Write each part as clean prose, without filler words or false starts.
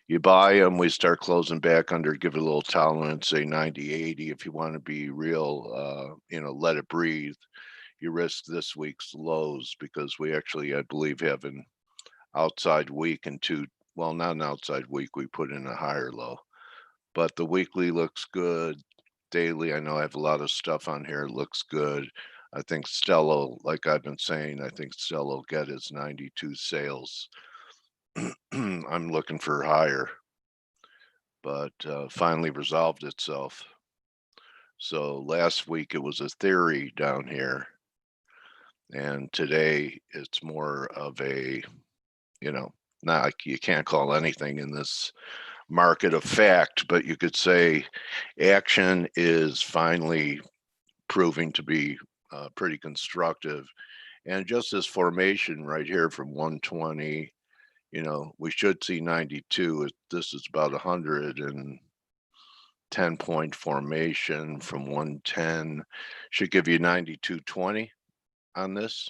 You buy them, we start closing back under, give it a little tolerance, say 90, 80. If you want to be real, let it breathe. You risk this week's lows because we actually, I believe, have an outside week and two, well, not an outside week, we put in a higher low. But the weekly looks good. Daily, I know I have a lot of stuff on here, looks good. I think Stella, like I've been saying, I think Stella will get his 92 sales. I'm looking for higher, but finally resolved itself. So last week it was a theory down here, and today it's more of a, not like you can't call anything in this market of fact, but you could say action is finally proving to be pretty constructive. And just this formation right here from 120, we should see 92. This is about 110-point formation from 110. Should give you 92.20 on this.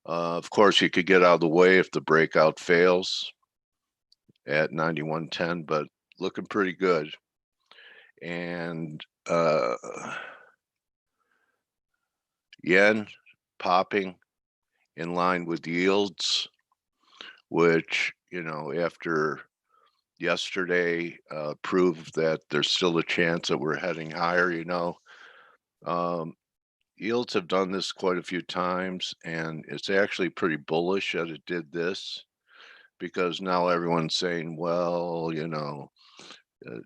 Of course, you could get out of the way if the breakout fails at 91.10, but looking pretty good. And yen popping in line with yields, which, after yesterday proved that there's still a chance that we're heading higher, yields have done this quite a few times, and it's actually pretty bullish that it did this, because now everyone's saying, well,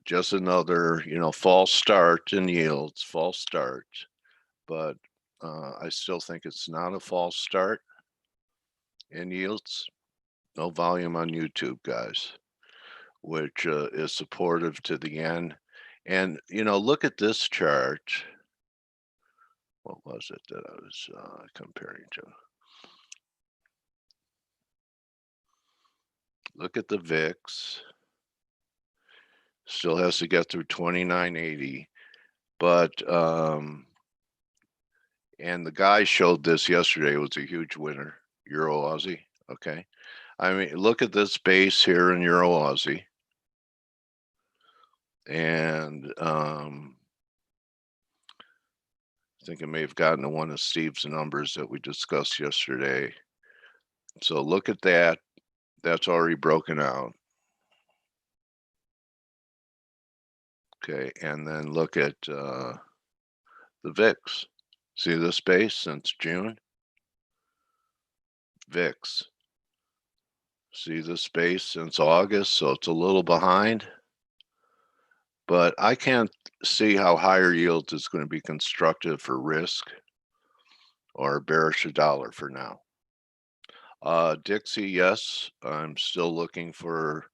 just another, false start in yields, false start. But I still think it's not a false start in yields. No volume on YouTube, guys, which is supportive to the yen. And, look at this chart. What was it that I was comparing to? Look at the VIX. Still has to get through 2980. But, and the guy showed this yesterday. It was a huge winner, Euro Aussie. Okay. I mean, look at this base here in Euro Aussie. And I think I may have gotten to one of Steve's numbers that we discussed yesterday. So look at that. That's already broken out. Okay, and then look at the VIX. See this base since June? VIX. See this base since August, so it's a little behind. But I can't see how higher yields is going to be constructive for risk or bearish a dollar for now. Dixie, yes, I'm still looking for,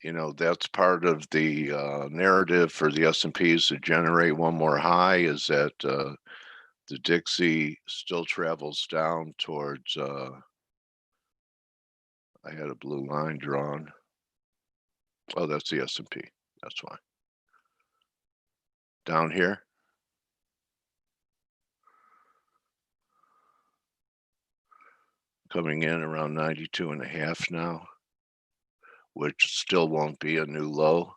that's part of the narrative for the S&Ps to generate one more high, is that the Dixie still travels down towards, I had a blue line drawn. Oh, that's the S&P. That's why. Down here. Coming in around 92.5 now, which still won't be a new low,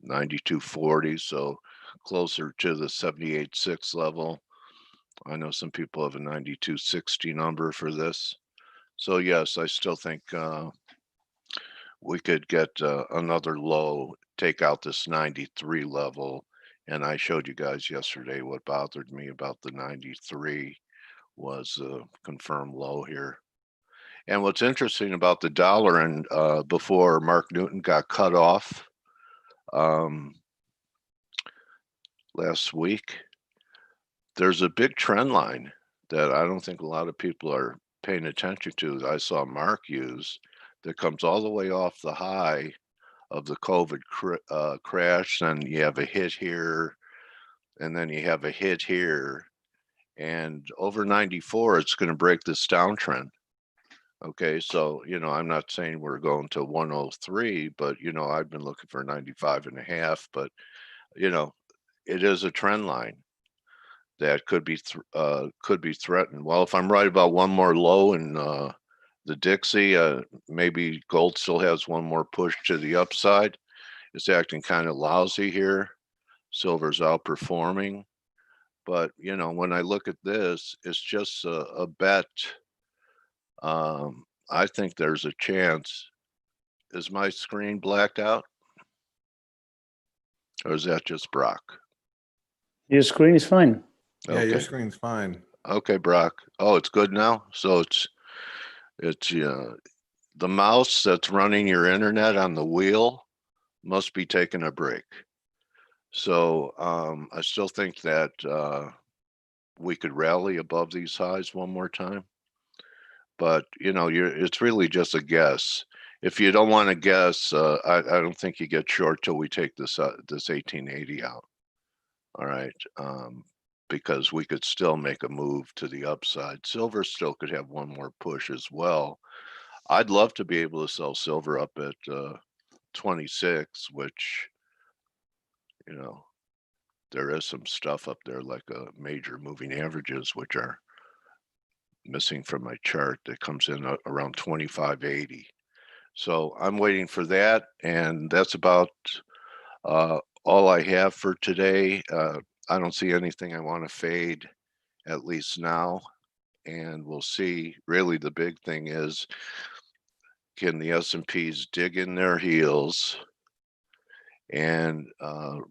92.40, so closer to the 78.6 level. I know some people have a 92.60 number for this. So yes, I still think we could get another low, take out this 93 level. And I showed you guys yesterday what bothered me about the 93 was a confirmed low here. And what's interesting about the dollar, and before Mark Newton got cut off last week, there's a big trend line that I don't think a lot of people are paying attention to. I saw Mark use that comes all the way off the high of the COVID crash. Then you have a hit here, and then you have a hit here, and over 94, it's going to break this downtrend. Okay, so, I'm not saying we're going to 103, but, I've been looking for 95.5, but, it is a trend line that could be threatened. Well, if I'm right about one more low in The Dixie, maybe gold still has one more push to the upside. It's acting kind of lousy here. Silver's outperforming. But, you know, when I look at this, it's just a bet. I think there's a chance. Is my screen blacked out? Or is that just Brock? Your screen is fine. Yeah, your Okay. screen's fine. Okay, Brock. Oh, it's good now. So it's the mouse that's running your internet on the wheel must be taking a break. So I still think that we could rally above these highs one more time. But you know, it's really just a guess. If you don't want to guess, I don't think you get short till we take this 1880 out. All right. Because we could still make a move to the upside. Silver still could have one more push as well. I'd love to be able to sell silver up at 26, which, you know, there is some stuff up there like major moving averages, which are missing from my chart that comes in around 25.80. So I'm waiting for that. And that's about all I have for today. I don't see anything I want to fade, at least now. And we'll see. Really, the big thing is, can the S&Ps dig in their heels and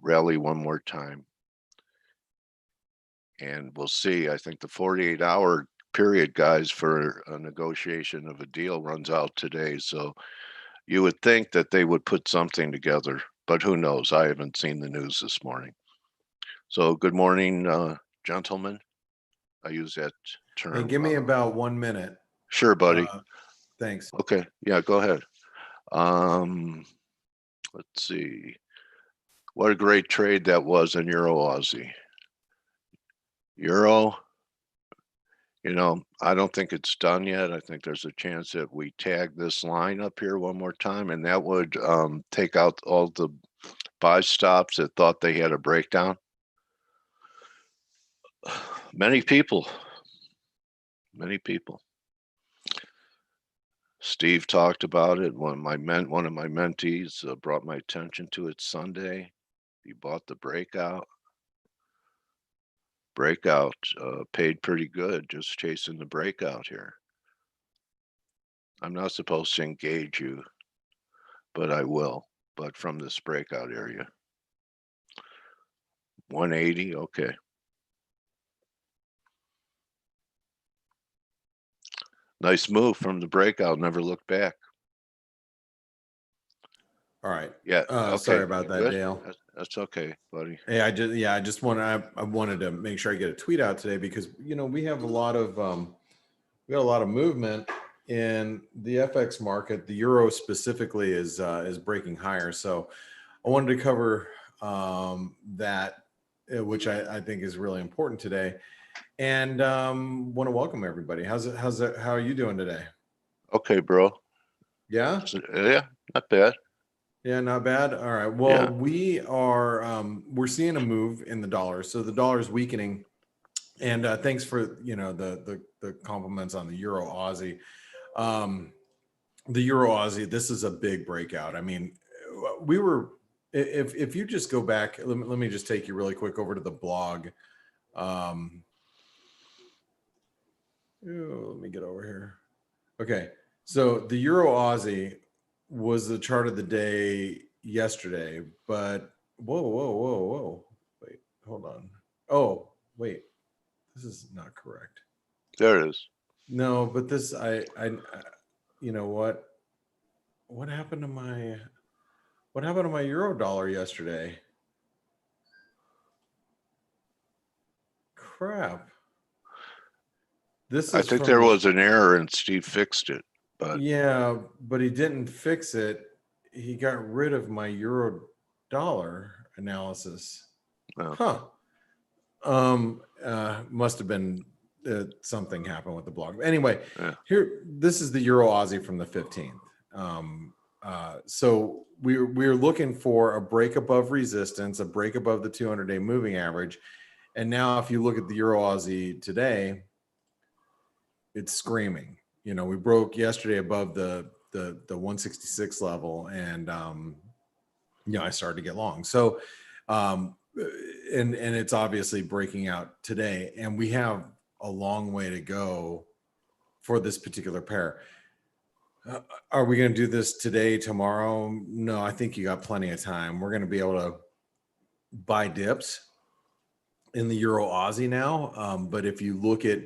rally one more time? And we'll see. I think the 48-hour period, guys, for a negotiation of a deal runs out today. So you would think that they would put something together, but who knows? I haven't seen the news this morning. So good morning, gentlemen. I use that term. Hey, give me about 1 minute. Sure, buddy. Thanks. Okay. Yeah, go ahead. Let's see. What a great trade that was in Euro Aussie. Euro, you know, I don't think it's done yet. I think there's a chance that we tag this line up here one more time, and that would take out all the buy stops that thought they had a breakdown. Many people. Steve talked about it. One of my mentees brought my attention to it Sunday. He bought the breakout. Paid pretty good just chasing the breakout here. I'm not supposed to engage you, but I will. But from this breakout area. 180, okay. Nice move from the breakout, never looked back. All right. Yeah. Okay. Sorry about that, Good. Dale. That's okay, buddy. Hey, I wanted to make sure I get a tweet out today because, you know, we have a lot of movement in the FX market. The euro specifically is breaking higher. So I wanted to cover that, which I think is really important today. And want to welcome everybody. How are you doing today? Okay, bro. Yeah? Yeah, not bad. Yeah, not bad. All right. Well, we are we're seeing a move in the dollar. So the dollar is weakening. And thanks for, you know, the compliments on the Euro Aussie. The Euro Aussie, this is a big breakout. I mean, we were, if you just go back, let me just take you really quick over to the blog. Let me get over here. Okay. So the Euro Aussie was the chart of the day yesterday, but whoa. Wait, hold on. Oh, wait. This is not correct. There it is. No, but this, I you know what? What happened to my euro dollar yesterday? Crap. I think there was an error and Steve fixed it, but yeah, but he didn't fix it. He got rid of my euro dollar analysis. oh. Must have been something happened with the blog. Anyway, Yeah. Here, this is the Euro Aussie from the 15th. So we're looking for a break above resistance, a break above the 200-day moving average. And now if you look at the Euro Aussie today, it's screaming. we broke yesterday above the 166 level, and I started to get long. So and it's obviously breaking out today, and we have a long way to go for this particular pair. Are we going to do this today, tomorrow? No, I think you got plenty of time. We're going to be able to buy dips in the Euro Aussie now. But if you look at,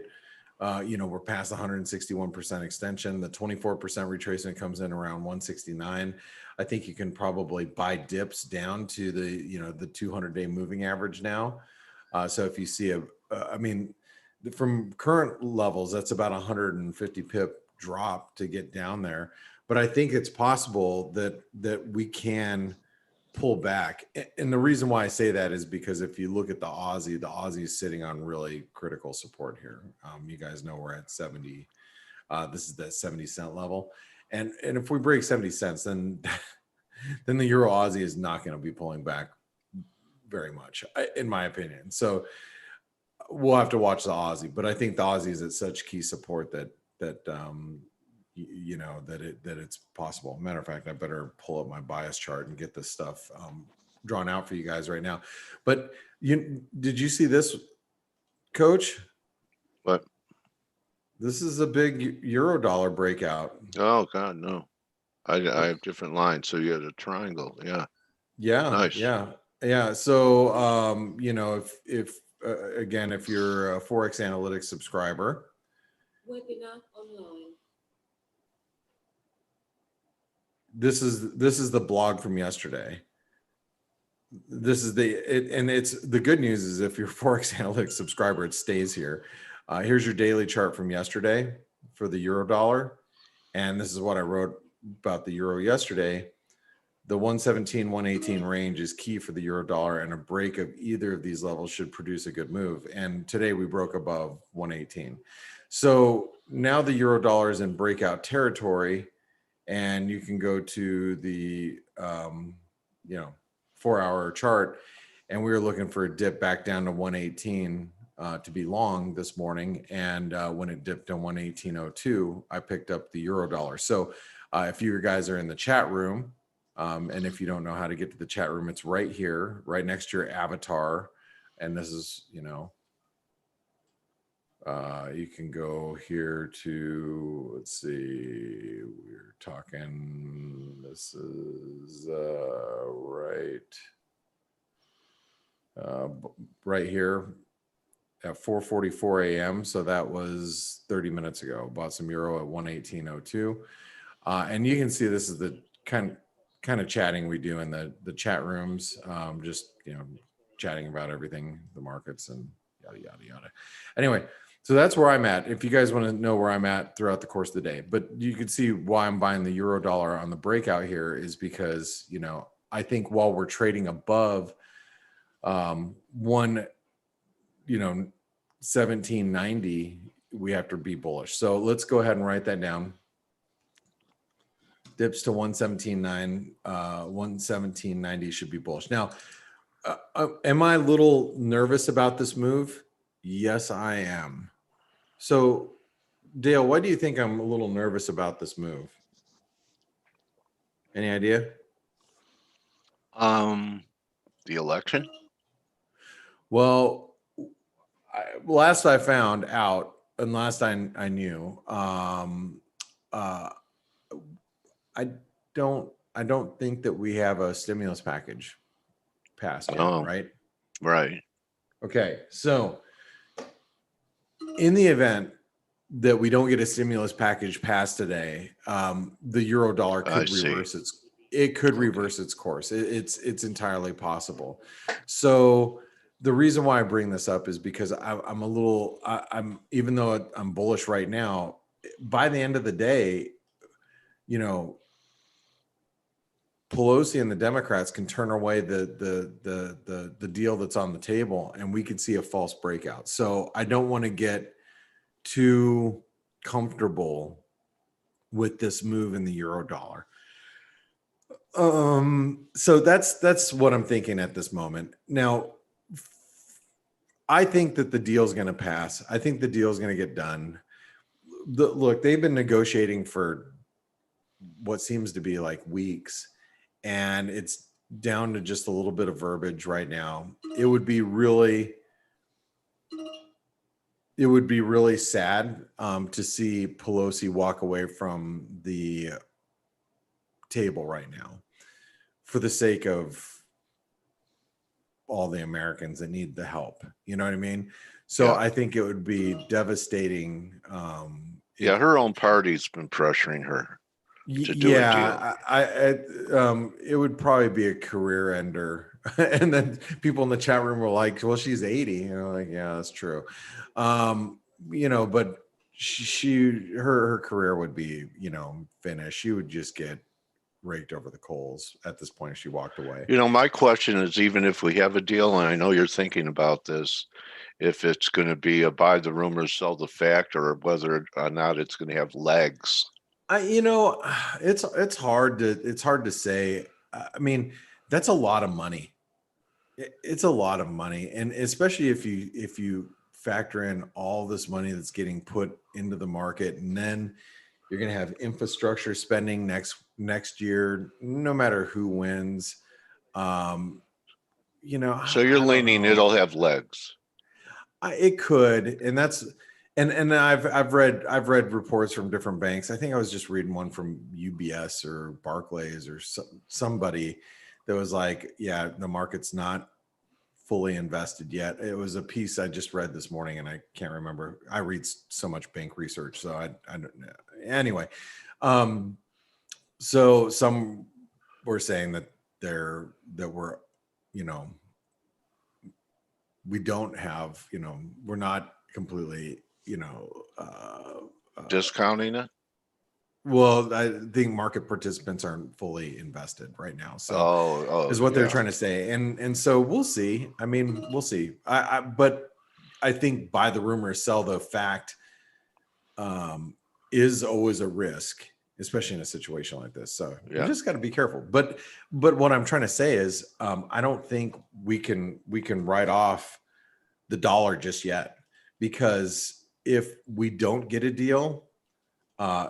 we're past 161% extension. The 24% retracement comes in around 169. I think you can probably buy dips down to the 200-day moving average now. So if you see from current levels, that's about 150 pip drop to get down there. But I think it's possible that we can pull back. And the reason why I say that is because if you look at the Aussie is sitting on really critical support here. You guys know we're at 70. This is that 70-cent level. And if we break 70 cents, then the Euro Aussie is not going to be pulling back very much, in my opinion. So we'll have to watch the Aussie, but I think the Aussie is at such key support that it's possible. Matter of fact, I better pull up my bias chart and get this stuff drawn out for you guys right now. But did you see this, Coach? What? This is a big euro dollar breakout. Oh God, no. I have different lines. So you had a triangle. Yeah. Yeah. Nice. Yeah. So, if you're a Forex Analytics subscriber, webinar online. This is the blog from yesterday. This is it's the good news is if you're a Forex Analytics subscriber, it stays here. Here's your daily chart from yesterday for the euro dollar. And this is what I wrote about the euro yesterday. The 117, 118 range is key for the euro dollar, and a break of either of these levels should produce a good move. And today we broke above 118. So now the euro dollar is in breakout territory, and you can go to the 4-hour chart, and we were looking for a dip back down to 118 to be long this morning. And when it dipped to 118.02, I picked up the euro dollar. So if you guys are in the chat room, and if you don't know how to get to the chat room, it's right here, right next to your avatar. And this is, you can go here to, let's see, we're talking, this is right here at 4:44 a.m. So that was 30 minutes ago. Bought some euro at 118.02. And you can see this is the kind of chatting we do in the chat rooms, just chatting about everything, the markets, and yada yada yada. Anyway, so that's where I'm at. If you guys want to know where I'm at throughout the course of the day, but you can see why I'm buying the euro dollar on the breakout here is because I think while we're trading above 1790, we have to be bullish. So let's go ahead and write that down. Dips to 117.9, 117.90 should be bullish. Now, am I a little nervous about this move? Yes, I am. So, Dale, why do you think I'm a little nervous about this move? Any idea? The election? Well, last I found out, and last I knew, I don't think that we have a stimulus package passed yet, right? Right. Okay, so in the event that we don't get a stimulus package passed today, the euro dollar could reverse its course. It's entirely possible. So the reason why I bring this up is because I'm even though I'm bullish right now, by the end of the day, Pelosi and the Democrats can turn away the deal that's on the table, and we could see a false breakout. So I don't want to get too comfortable with this move in the euro dollar. So that's what I'm thinking at this moment. Now, I think that the deal is going to pass. I think the deal is going to get done. look, they've been negotiating for what seems to be like weeks, and it's down to just a little bit of verbiage right now. It would be really sad to see Pelosi walk away from the table right now for the sake of all the Americans that need the help. You know what I mean? So Yeah. I think it would be devastating. Yeah, her own party's been pressuring her. to do a Yeah, it would probably be a career ender. And then people in the chat room were like, well, she's 80. You know, like, yeah, that's true. But her career would be, finished. She would just get raked over the coals at this point if she walked away. My question is, even if we have a deal, and I know you're thinking about this, if it's going to be a buy the rumors, sell the fact, or whether or not it's going to have legs. It's hard to say. I mean, that's a lot of money. It's a lot of money, and especially if you factor in all this money that's getting put into the market, and then you're going to have infrastructure spending next year, no matter who wins. So you're leaning it'll have legs. It could, and that's and I've read reports from different banks. I think I was just reading one from UBS or Barclays or somebody that was like, yeah, the market's not fully invested yet. It was a piece I just read this morning, and I can't remember. I read so much bank research, so I don't know. Anyway, so some were saying that we're, we don't have, we're not completely, Discounting it. Well, I think market participants aren't fully invested right now. So is what they're trying to say. And so we'll see. I mean, we'll see. But I think buy the rumor, sell the fact is always a risk, especially in a situation like this. So you just got to be careful. But what I'm trying to say is I don't think we can write off the dollar just yet, because if we don't get a deal, then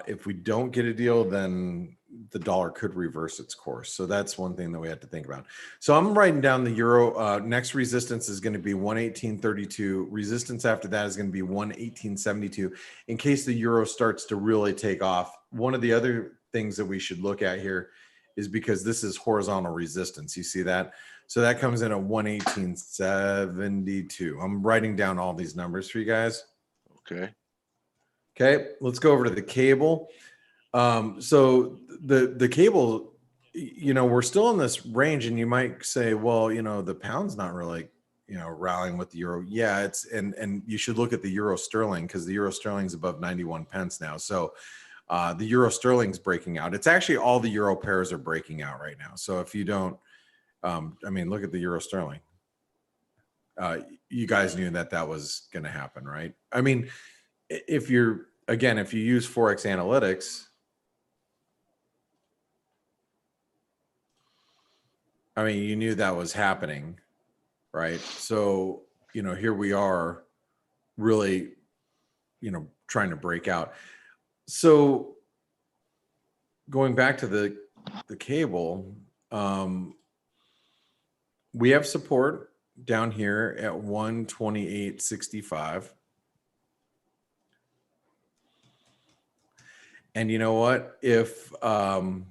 the dollar could reverse its course. So that's one thing that we have to think about. So I'm writing down the euro. Next resistance is going to be 118.32. Resistance after that is going to be 118.72. In case the euro starts to really take off. One of the other things that we should look at here is, because this is horizontal resistance. You see that? So that comes in at 118.72. I'm writing down all these numbers for you guys. Okay, let's go over to the cable. So the cable, we're still in this range, and you might say, well, the pound's not really, rallying with the euro. Yeah, it's and you should look at the euro sterling, because the euro sterling's above 91 pence now. So the euro sterling's breaking out. It's actually all the euro pairs are breaking out right now. So if you don't, look at the euro sterling. You guys knew that was going to happen, right? I mean, if you use Forex analytics, you knew that was happening, right? So, here we are really, trying to break out. So going back to the cable, we have support down here at 128.65. And you know what? If the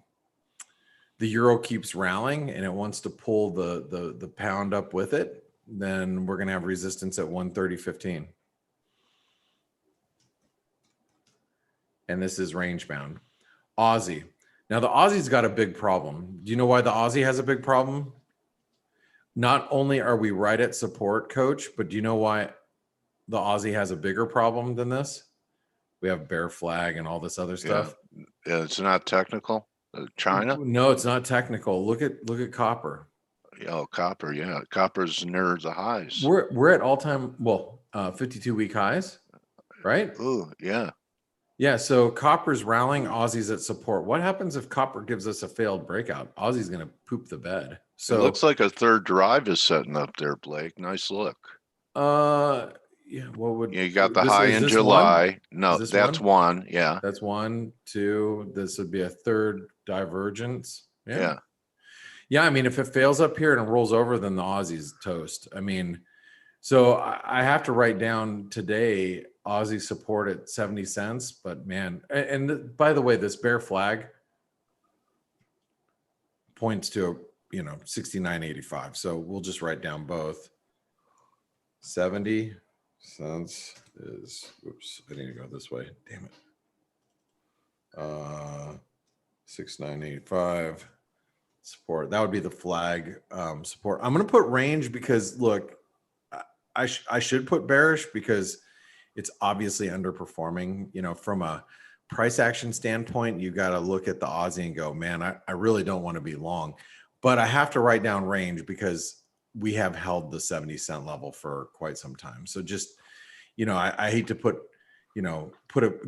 euro keeps rallying and it wants to pull the pound up with it, then we're going to have resistance at 130.15. And this is range bound. Aussie. Now the Aussie's got a big problem. Do you know why the Aussie has a big problem? Not only are we right at support, Coach, but do you know why the Aussie has a bigger problem than this? We have bear flag and all this other stuff. Yeah, it's not technical. China? No, it's not technical. Look at copper. Oh, copper. Yeah, copper's near the highs. We're at all-time 52-week highs, right? Oh, yeah. Yeah. So copper's rallying. Aussie's at support. What happens if copper gives us a failed breakout? Aussie's going to poop the bed. So it looks like a third drive is setting up there, Blake. Nice look. Yeah, what would You got the this- high is in this July. No, Is this that's one. Yeah. That's 1, 2. This would be a third divergence. Yeah. Yeah, I mean, if it fails up here and it rolls over, then the Aussie's toast. I mean, so I have to write down today Aussie support at 70 cents. But man, by the way, this bear flag points to 69.85. So we'll just write down both. 70 cents is, oops, I need to go this way. Damn it. 6985 support. That would be the flag support. I'm going to put range because look, I should put bearish because it's obviously underperforming. From a price action standpoint, you got to look at the Aussie and go, man, I really don't want to be long, but I have to write down range because we have held the 70-cent level for quite some time. So just, I hate to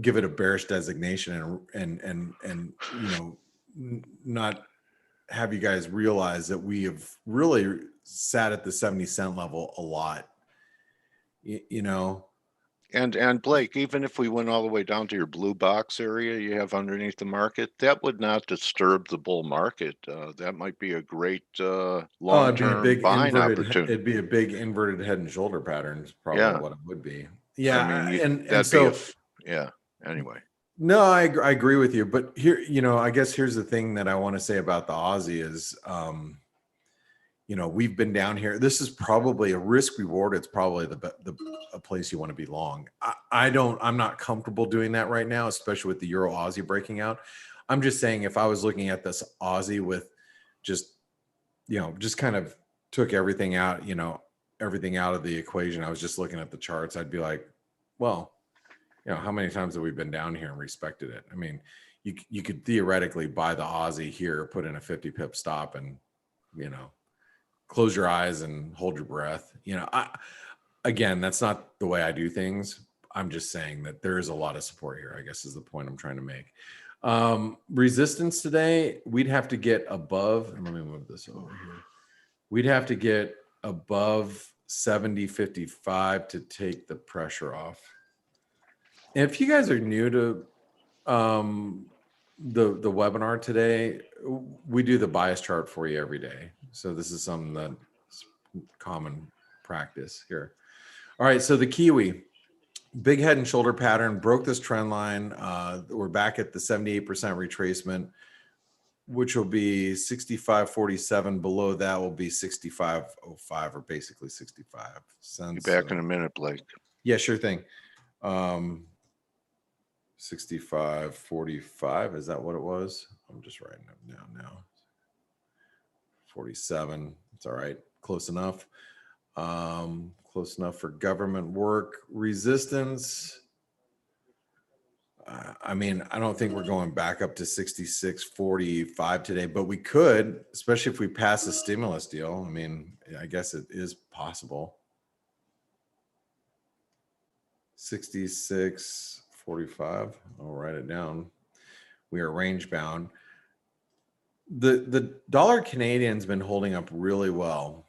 give it a bearish designation and not have you guys realize that we have really sat at the 70-cent level a lot. And Blake, even if we went all the way down to your blue box area you have underneath the market, that would not disturb the bull market. That might be a great long-term buying opportunity. It'd be a big inverted head and shoulder pattern is probably Yeah. what it would be. Yeah. I mean, and that'd so, yeah. Anyway. no, I agree with you. But here, I guess here's the thing that I want to say about the Aussie is, we've been down here. This is probably a risk reward. It's probably a place you want to be long. I'm not comfortable doing that right now, especially with the Euro Aussie breaking out. I'm just saying if I was looking at this Aussie with just kind of took everything out of the equation. I was just looking at the charts. I'd be like, well, how many times have we been down here and respected it? I mean, you could theoretically buy the Aussie here, put in a 50 pip stop and, close your eyes and hold your breath. Again, that's not the way I do things. I'm just saying that there is a lot of support here, I guess is the point I'm trying to make. Resistance today, we'd have to get above, and let me move this over here. We'd have to get above 70.55 to take the pressure off. And if you guys are new to the webinar today, we do the bias chart for you every day. So this is something that's common practice here. All right, so the Kiwi, big head and shoulder pattern, broke this trend line. We're back at the 78% retracement, which will be 65.47. Below that will be 65.05, or basically 65 cents. Be back in a minute, Blake. Yeah, sure thing. 65.45. Is that what it was? I'm just writing it down now. 47. It's all right. Close enough. Close enough for government work. Resistance. I mean, I don't think we're going back up to 66.45 today, but we could, especially if we pass a stimulus deal. I mean, I guess it is possible. 66.45. I'll write it down. We are range bound. The dollar Canadian's been holding up really well.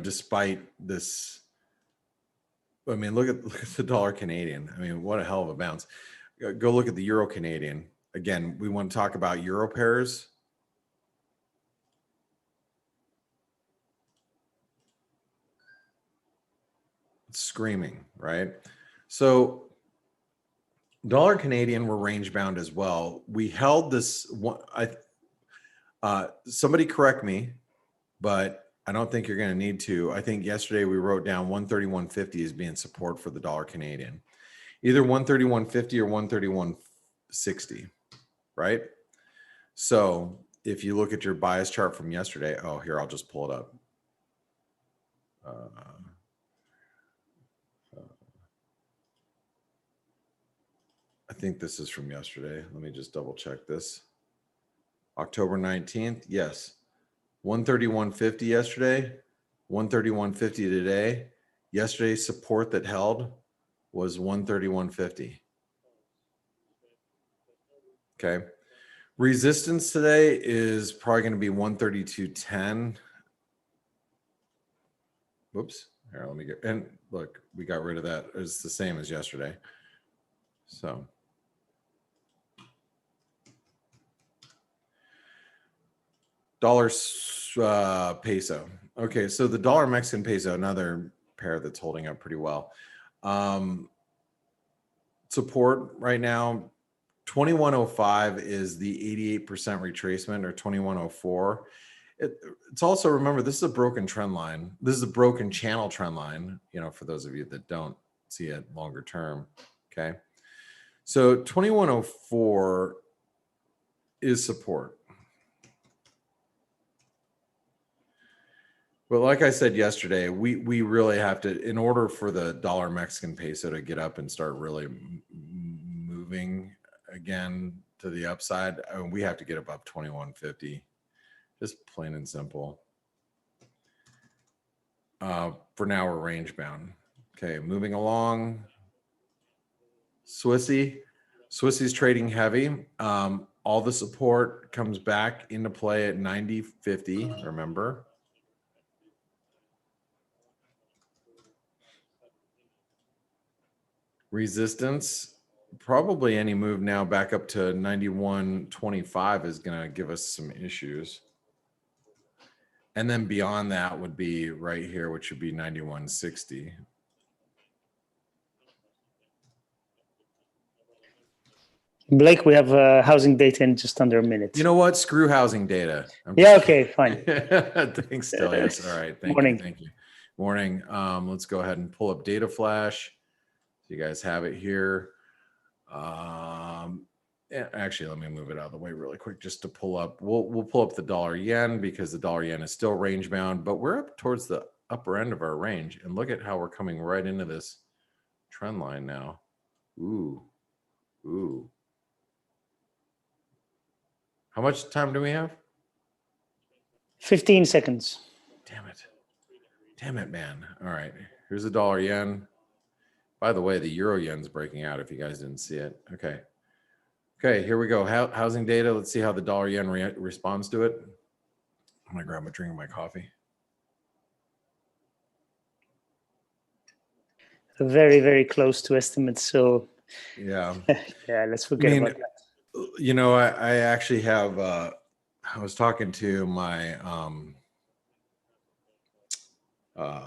Despite this, I mean, look at the dollar Canadian. I mean, what a hell of a bounce. Go look at the Euro Canadian. Again, we want to talk about Euro pairs. It's screaming, right? So dollar Canadian, we're range bound as well. We held this one. Somebody correct me, but I don't think you're going to need to. I think yesterday we wrote down 131.50 as being support for the dollar Canadian, either 131.50 or 131.60, right? So if you look at your bias chart from yesterday, oh, here, I'll just pull it up. I think this is from yesterday. Let me just double check this. October 19th. Yes. 131.50 yesterday, 131.50 today. Yesterday's support that held was 131.50. Okay. Resistance today is probably going to be 132.10. Whoops. Here, let me get, and look, we got rid of that. It's the same as yesterday. So. Dollar peso. Okay, so the dollar Mexican peso, another pair that's holding up pretty well. Support right now, 2105 is the 88% retracement, or 2104. It's also, remember, this is a broken trend line. This is a broken channel trend line, you know, for those of you that don't see it longer term. Okay. So 2104 is support. But like I said yesterday, we really have to, in order for the dollar Mexican peso to get up and start really moving again to the upside, we have to get above 2150. Just plain and simple. For now, we're range bound. Okay, moving along. Swissy's trading heavy. All the support comes back into play at 90.50. Remember. Resistance, probably any move now back up to 91.25 is going to give us some issues. And then beyond that would be right here, which would be 91.60. Blake, we have housing data in just under a minute. You know what? Screw housing data. Yeah, okay, fine. Thanks, Stelios. All right. Morning. Thank you. Morning. Let's go ahead and pull up Data Flash. So you guys have it here. Actually, let me move it out of the way really quick just to pull up. We'll pull up the dollar yen, because the dollar yen is still range bound, but we're up towards the upper end of our range. And look at how we're coming right into this trend line now. Ooh. How much time do we have? 15 seconds. Damn it, man. All right. Here's the dollar yen. By the way, the euro yen's breaking out if you guys didn't see it. Okay. Okay, here we go. Housing data. Let's see how the dollar yen responds to it. I'm going to grab a drink of my coffee. Very, very close to estimates. So Yeah. yeah, let's forget about that. You know, I actually have, I was talking to my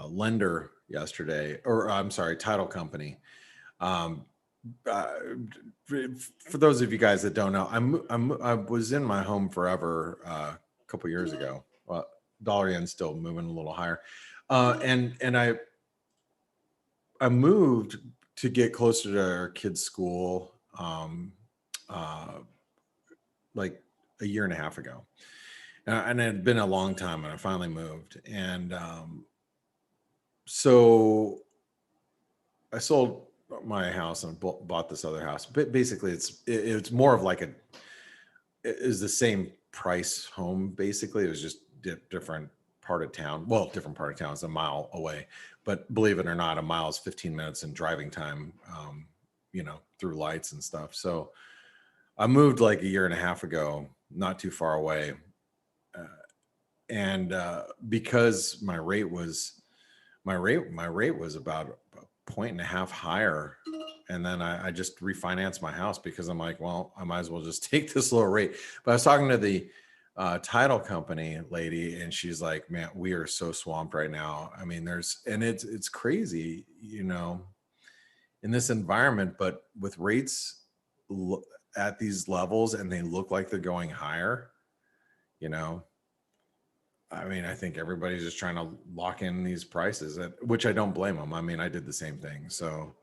lender yesterday, or I'm sorry, title company. For those of you guys that don't know, I was in my home forever a couple years ago. Well, dollar yen's still moving a little higher, and I moved to get closer to our kids' school, like a year and a half ago, and it had been a long time, and I finally moved, and so I sold my house and bought this other house. But basically, it's more of like it is the same price home. Basically, it was just different part of town. Well, different part of town is a mile away, but believe it or not, a mile is 15 minutes in driving time. You know, through lights and stuff. So I moved like a year and a half ago, not too far away, and because my rate was about a point and a half higher, and then I just refinanced my house because I'm like, well, I might as well just take this lower rate. But I was talking to the title company lady, and she's like, man, we are so swamped right now. I mean, it's crazy, you know, in this environment, but with rates at these levels and they look like they're going higher, you know, I mean, I think everybody's just trying to lock in these prices, which I don't blame them. I mean, I did the same thing. So,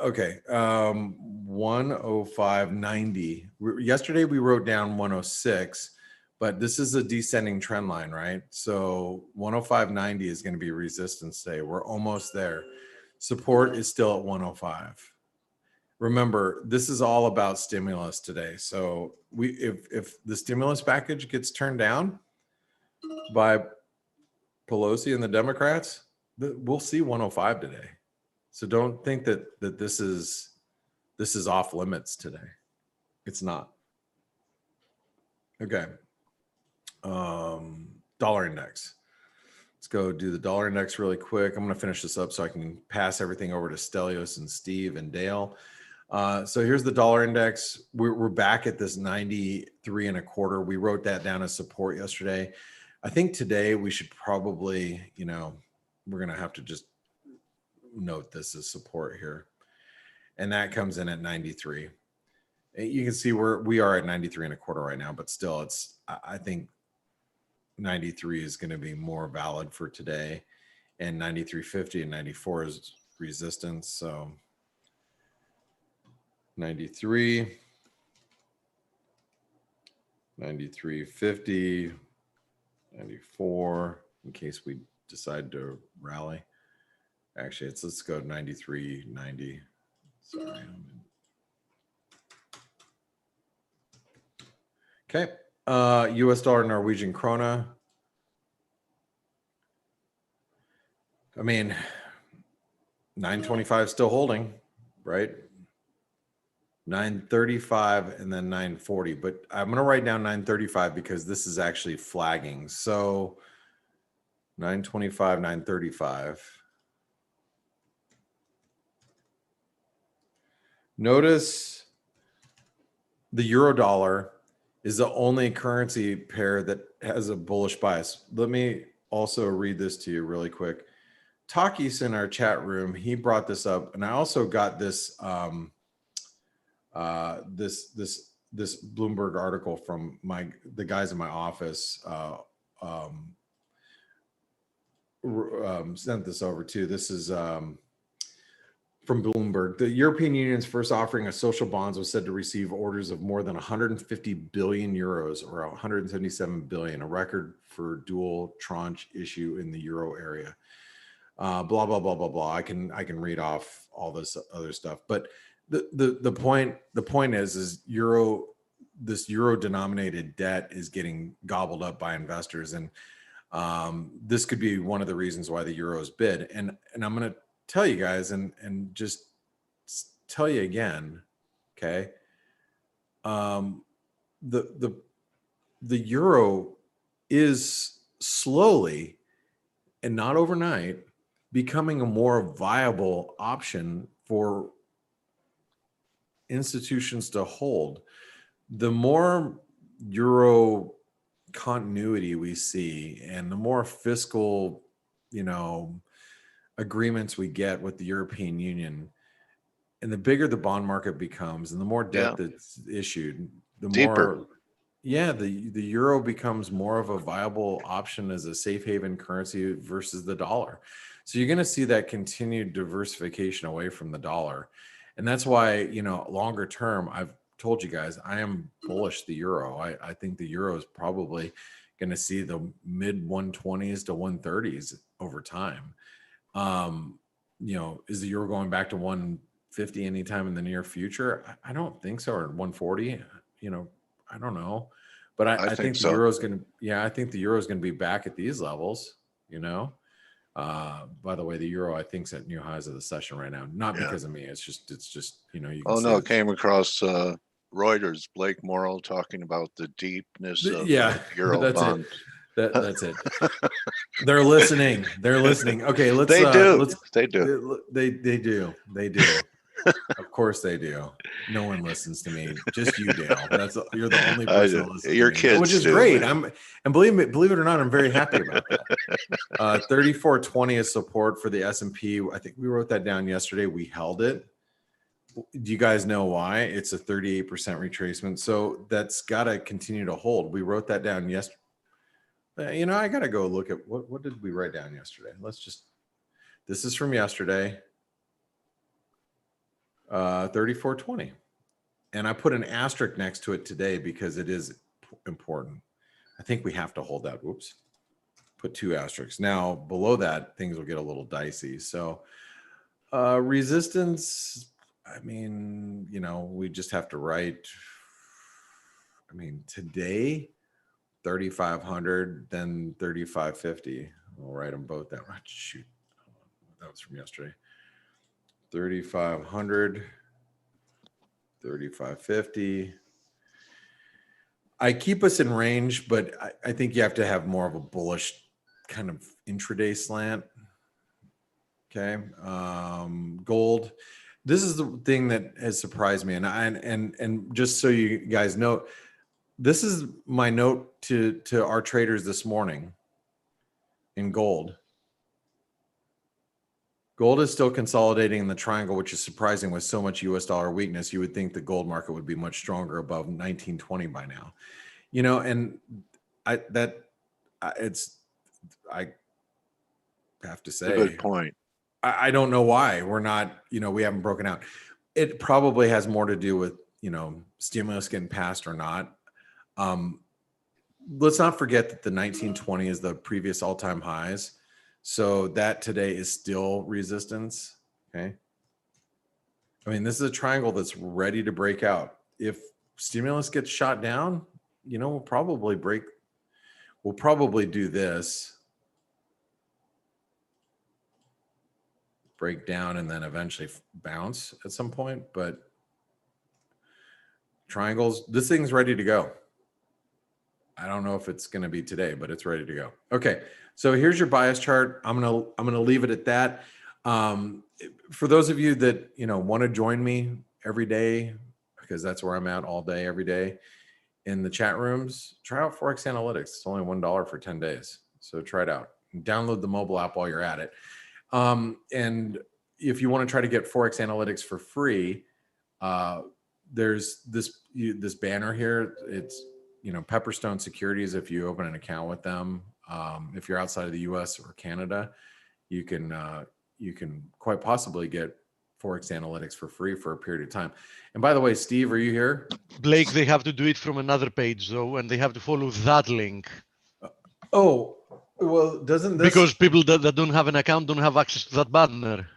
okay. 105.90. Yesterday we wrote down 106, but this is a descending trend line, right? So 105.90 is going to be resistance today. We're almost there. Support is still at 105. Remember, this is all about stimulus today. So if the stimulus package gets turned down by Pelosi and the Democrats, we'll see 105 today. So don't think that this is off limits today. It's not. Okay. Dollar index. go do the dollar index really quick. I'm going to finish this up so I can pass everything over to Stelios and Steve and Dale. So here's the dollar index. We're back at this 93.25. We wrote that down as support yesterday. I think today we should probably, we're going to have to just note this as support here. And that comes in at 93. You can see we are at 93.25 right now, but still I think 93 is going to be more valid for today, and 93.50 and 94 is resistance. So 93, 93.50, 94, in case we decide to rally. Actually, let's go 93.90. Sorry. Okay. US dollar, Norwegian krona. I mean, 925 still holding, right? 935 and then 940, but I'm going to write down 935 because this is actually flagging. So 925, 935. Notice the euro dollar is the only currency pair that has a bullish bias. Let me also read this to you really quick. Takis in our chat room, he brought this up, and I also got this this Bloomberg article from the guys in my office. Sent this over too. This is from Bloomberg. The European Union's first offering of social bonds was said to receive orders of more than 150 billion euros, or 177 billion, a record for dual tranche issue in the euro area. Blah blah blah blah blah. I can read off all this other stuff, but the point is this euro denominated debt is getting gobbled up by investors, and this could be one of the reasons why the euro is bid. And I'm going to tell you guys and just tell you again, okay? The euro is slowly and not overnight becoming a more viable option for institutions to hold. The more euro continuity we see and the more fiscal, agreements we get with the European Union, and the bigger the bond market becomes and the more debt that's issued, the Deeper. more the euro becomes more of a viable option as a safe haven currency versus the dollar. So you're going to see that continued diversification away from the dollar. And that's why, longer term, I've told you guys, I am bullish the euro. I think the euro is probably going to see the mid 120s to 130s over time. Is the euro going back to 150 anytime in the near future? I don't think so. Or 140, I don't know, but I think the euro is going to, I think the euro is going to be back at these levels, by the way, the euro, I think, is at new highs of the session right now, not because of me. It's just, you can see it came across Reuters, Blake Morrow talking about the deepness of euro that's bonds. That's it. They're listening. Okay, let's. They do. They do. Of course they do. No one listens to me. Just you, Dale. You're the only person that listens. Your to me, kids, which is too, great. man. And believe it or not, I'm very happy about that. 3420 is support for the S&P. I think we wrote that down yesterday. We held it. Do you guys know why? It's a 38% retracement. So that's got to continue to hold. We wrote that down yesterday. I got to go look at what did we write down yesterday? This is from yesterday. 3420. And I put an asterisk next to it today because it is important. I think we have to hold that. Whoops. Put 2 asterisks. Now, below that, things will get a little dicey. So resistance, we just have to write, today, 3,500, then 3,550. We'll write them both down. Shoot. That was from yesterday. 3,500, 3,550. I keep us in range, but I think you have to have more of a bullish kind of intraday slant. Okay. Gold. This is the thing that has surprised me. And just so you guys know, this is my note to our traders this morning in gold. Gold is still consolidating in the triangle, which is surprising with so much US dollar weakness. You would think the gold market would be much stronger above 1920 by now. You know, and I have to It's say, a good point. I don't know why we're not, you know, we haven't broken out. It probably has more to do with, you know, stimulus getting passed or not. Let's not forget that the 1920 is the previous all-time highs. So that today is still resistance. Okay. I mean, this is a triangle that's ready to break out. If stimulus gets shot down, you know, we'll probably do this. Break down and then eventually bounce at some point. But triangles, this thing's ready to go. I don't know if it's going to be today, but it's ready to go. Okay, so here's your bias chart. I'm gonna leave it at that. For those of you that want to join me every day, because that's where I'm at all day, every day in the chat rooms, try out Forex Analytics. It's only $1 for 10 days, so try it out. Download the mobile app while you're at it. And if you want to try to get Forex Analytics for free, there's this banner here. It's Pepperstone Securities. If you open an account with them, if you're outside of the U.S. or Canada, you can quite possibly get Forex Analytics for free for a period of time. And by the way, Steve, are you here? Blake, they have to do it from another page though, and they have to follow that link. Oh, well, doesn't this... Because people that don't have an account don't have access to that banner.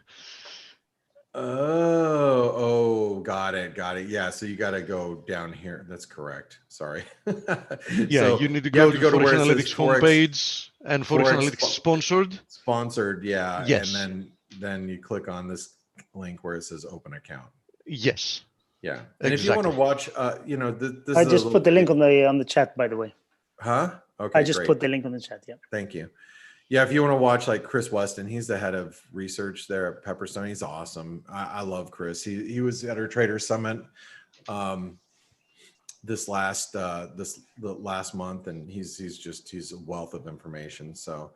Oh, got it. Yeah, so you got to go down here. That's correct. Sorry. Yeah, so you need to go to Forex Analytics homepage and Forex Analytics sponsored. Sponsored, yeah. Yes. And then you click on this link where it says open account. Yes. Yeah. And if you want to watch, this I just put the link on the chat, by the way. Huh? Okay. I just put the link on the chat. Yeah. Thank you. Yeah, if you want to watch like Chris Weston, he's the head of research there at Pepperstone. He's awesome. I love Chris. He was at our Trader Summit the last month, and he's a wealth of information. So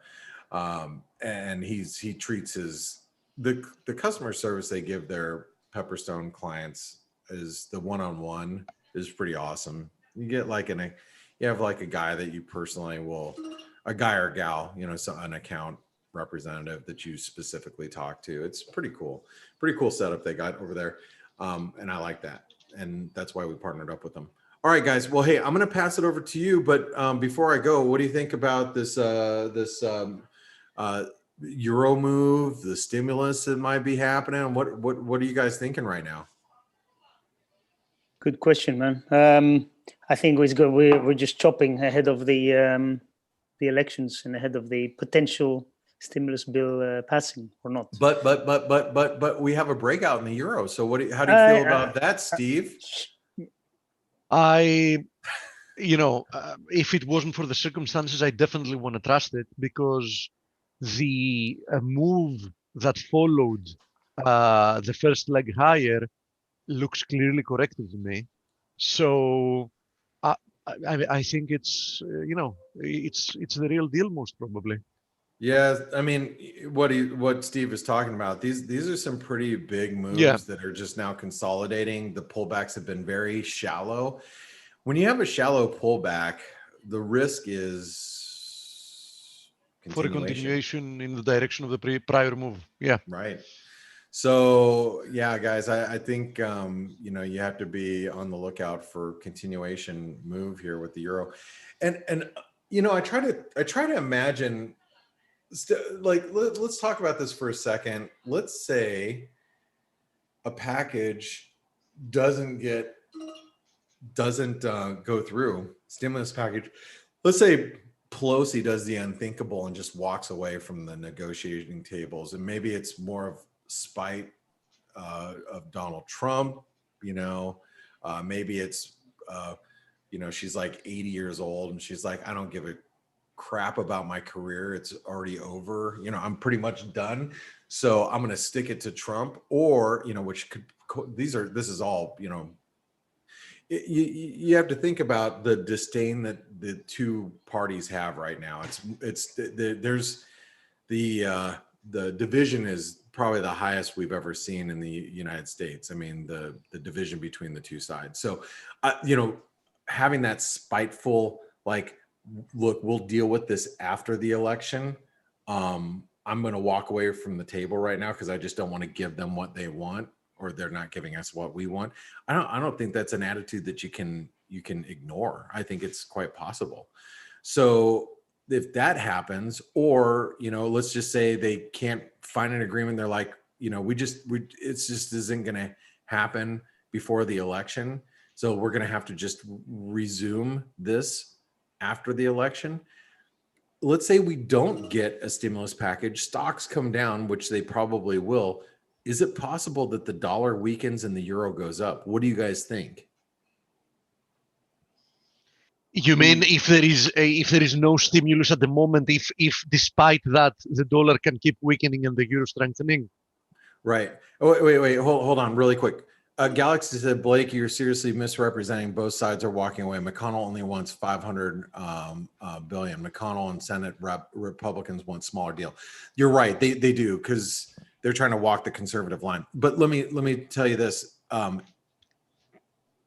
and he treats the customer service they give their Pepperstone clients is the one-on-one is pretty awesome. You get you have like a guy that you personally a guy or gal, so an account representative that you specifically talk to. It's pretty cool setup they got over there. And I like that. And that's why we partnered up with them. All right, guys. Well, hey, I'm going to pass it over to you. But before I go, what do you think about this Euro move, the stimulus that might be happening? What are you guys thinking right now? Good question, man. I think we're just chopping ahead of the elections and ahead of the potential stimulus bill passing or not. But we have a breakout in the euro. So how do you feel about that, Steve? If it wasn't for the circumstances, I definitely want to trust it, because the move that followed the first leg higher looks clearly corrected to me. So I think it's it's the real deal, most probably. Yeah, I mean, what Steve is talking about, these are some pretty big moves that are just now consolidating. The pullbacks have been very shallow. When you have a shallow pullback, the risk is for a continuation in the direction of the prior move. Yeah. Right. So yeah, guys, I think you have to be on the lookout for continuation move here with the euro, and I try to imagine, let's talk about this for a second. Let's say a package doesn't go through, stimulus package. Let's say Pelosi does the unthinkable and just walks away from the negotiating tables, and maybe it's more of spite of Donald Trump, maybe it's she's like 80 years old and she's like, I don't give a crap about my career. It's already over. You know, I'm pretty much done. So I'm going to stick it to Trump, or, you know, which could, this is all, you know, you have to think about the disdain that the two parties have right now. There's the division is probably the highest we've ever seen in the United States. I mean, the division between the two sides. So, you know, having that spiteful, like, look, we'll deal with this after the election. I'm going to walk away from the table right now because I just don't want to give them what they want, or they're not giving us what we want. I don't think that's an attitude that you can ignore. I think it's quite possible. So if that happens, or, you know, let's just say they can't find an agreement, they're like, you know, it just isn't going to happen before the election. So we're going to have to just resume this after the election. Let's say we don't get a stimulus package, stocks come down, which they probably will. Is it possible that the dollar weakens and the euro goes up? What do you guys think? You mean if there is no stimulus at the moment, if despite that the dollar can keep weakening and the euro strengthening? Right. Oh, wait. Hold on, really quick. Galaxy said, Blake, you're seriously misrepresenting. Both sides are walking away. McConnell only wants 500 billion. McConnell and Senate Republicans want smaller deal. You're right. They do, because they're trying to walk the conservative line. But let me tell you this.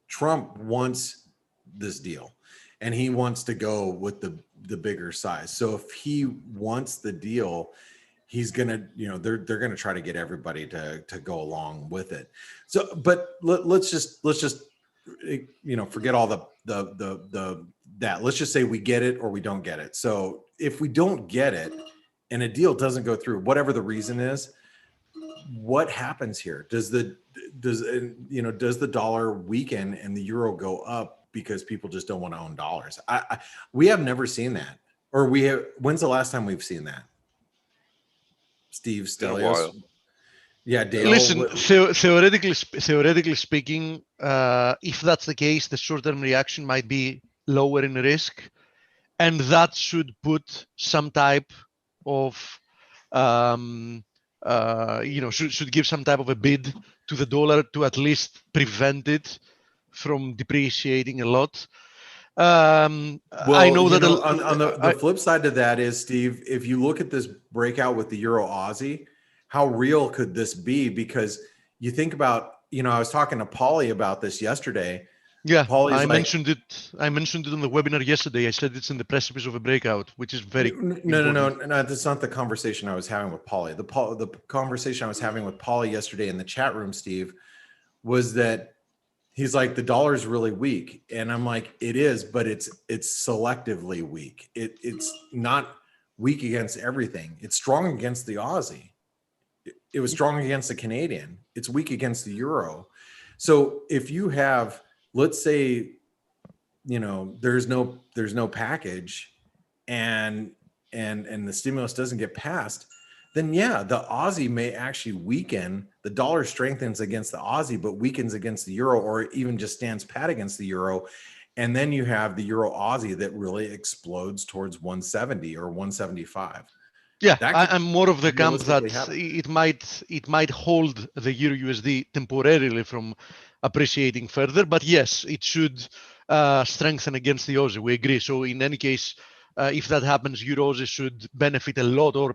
Trump wants this deal, and he wants to go with the bigger size. So if he wants the deal, he's gonna, you know, they're gonna try to get everybody to go along with it. So, but let's just you know, forget all that. Let's just say we get it or we don't get it. So if we don't get it and a deal doesn't go through, whatever the reason is, what happens here? Does the dollar weaken and the euro go up because people just don't want to own dollars? We have never seen that, or when's the last time we've seen that? Steve Stelios. Yeah, Dale. Listen, theoretically speaking, if that's the case, the short-term reaction might be lower in risk, and that should put some type of, should give some type of a bid to the dollar to at least prevent it from depreciating a lot. I know that on the flip side to that is, Steve, if you look at this breakout with the Euro Aussie, how real could this be? Because you think about, you know, I was talking to Paulie about this yesterday. Yeah, Paulie's mentioned it on the webinar yesterday. I said it's in the precipice of a breakout, which is very no. That's not the conversation I was having with Paulie. The conversation I was having with Paulie yesterday in the chat room, Steve, was that he's like, the dollar is really weak. And I'm like, it is, but it's selectively weak. It's not weak against everything. It's strong against the Aussie. It was strong against the Canadian. It's weak against the euro. So if you have, let's say, you know, there's no package and the stimulus doesn't get passed, then yeah, the Aussie may actually weaken. The dollar strengthens against the Aussie, but weakens against the euro, or even just stands pat against the euro. And then you have the Euro Aussie that really explodes towards 170 or 175. Yeah, I'm more of the camp that happen. it might hold the Euro USD temporarily from appreciating further, but yes, it should strengthen against the Aussie. We agree. So in any case, if that happens, Euro Aussie should benefit a lot, or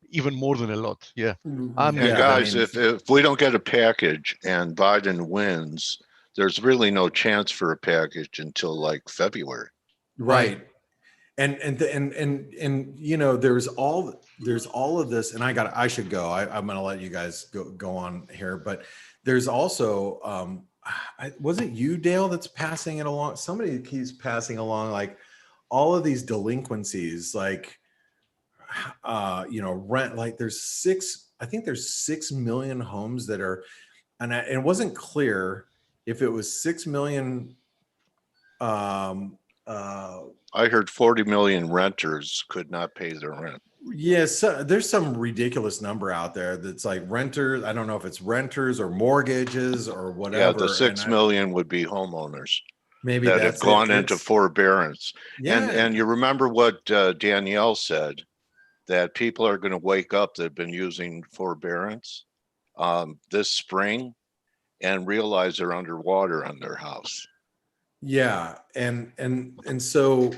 even more than a lot. Yeah. And guys, if we don't get a package and Biden wins, there's really no chance for a package until like February. Right. And you know, there's all of this, and I should go. I'm going to let you guys go on here, but there's also was it you, Dale, that's passing it along? Somebody keeps passing along like all of these delinquencies, like you know, rent. Like there's 6 million homes that are, and it wasn't clear if it was 6 million. I heard 40 million renters could not pay their rent. Yes, there's some ridiculous number out there that's like renters. I don't know if it's renters or mortgages or whatever. Yeah, the 6 million would be homeowners. Maybe that that's have gone it. into It's- forbearance. yeah. And you remember what Danielle said, that people are going to wake up that have been using forbearance this spring and realize they're underwater on their house. Yeah, and so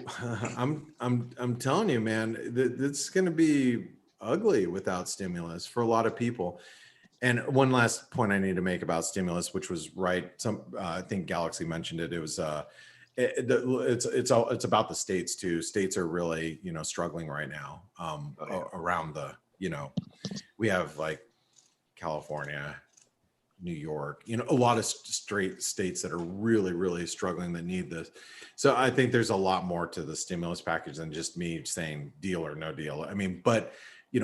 I'm telling you, man, it's going to be ugly without stimulus for a lot of people. And one last point I need to make about stimulus, which was right. I think Galaxy mentioned it. It was it's about the states too. States are really struggling right now. Around the we have like California, New York, a lot of straight states that are really, really struggling that need this. So I think there's a lot more to the stimulus package than just me saying deal or no deal. I mean, but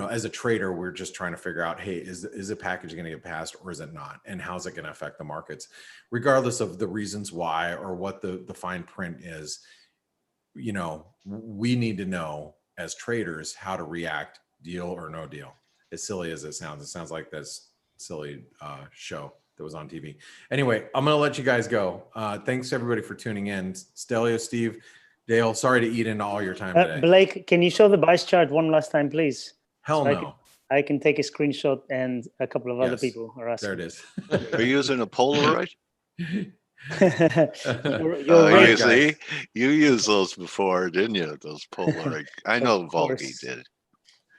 as a trader, we're just trying to figure out, hey, is the package going to get passed or is it not? And how's it going to affect the markets? Regardless of the reasons why or what the fine print is, we need to know as traders how to react, deal or no deal. As silly as it sounds like this silly show that was on TV. Anyway, I'm going to let you guys go. Thanks everybody for tuning in. Stelio, Steve, Dale, sorry to eat into all your time today. Blake, can you show the BICE chart one last time, please? Hell So no. I can take a screenshot and a couple of other Yes, people are asking. There it is. Are you using a Polaroid? You're All right, You right. see, guys. you used those before, didn't you? Those Polaroid. I know Volky course. did.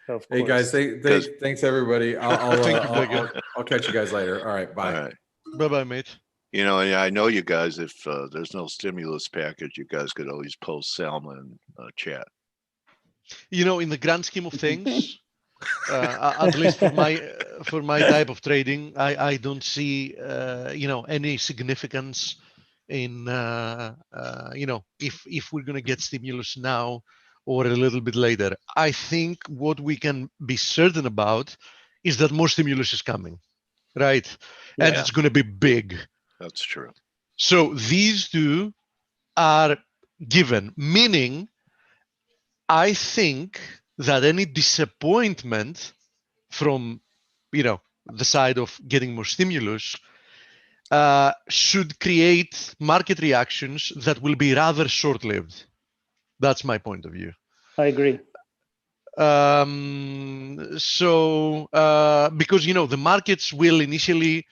Of Hey guys, course. thanks everybody. Thank you, Blake. I'll catch you guys later. All right, bye. All right. Bye-bye, mate. I know you guys, if there's no stimulus package, you guys could always post Selma in chat. In the grand scheme of things, at least for my type of trading, I don't see any significance in if we're going to get stimulus now or a little bit later. I think what we can be certain about is that more stimulus is coming, right? And Yeah. it's going to be big. That's true. So these two are given, meaning I think that any disappointment from, the side of getting more stimulus should create market reactions that will be rather short-lived. That's my point of view. I agree. Because the markets will initially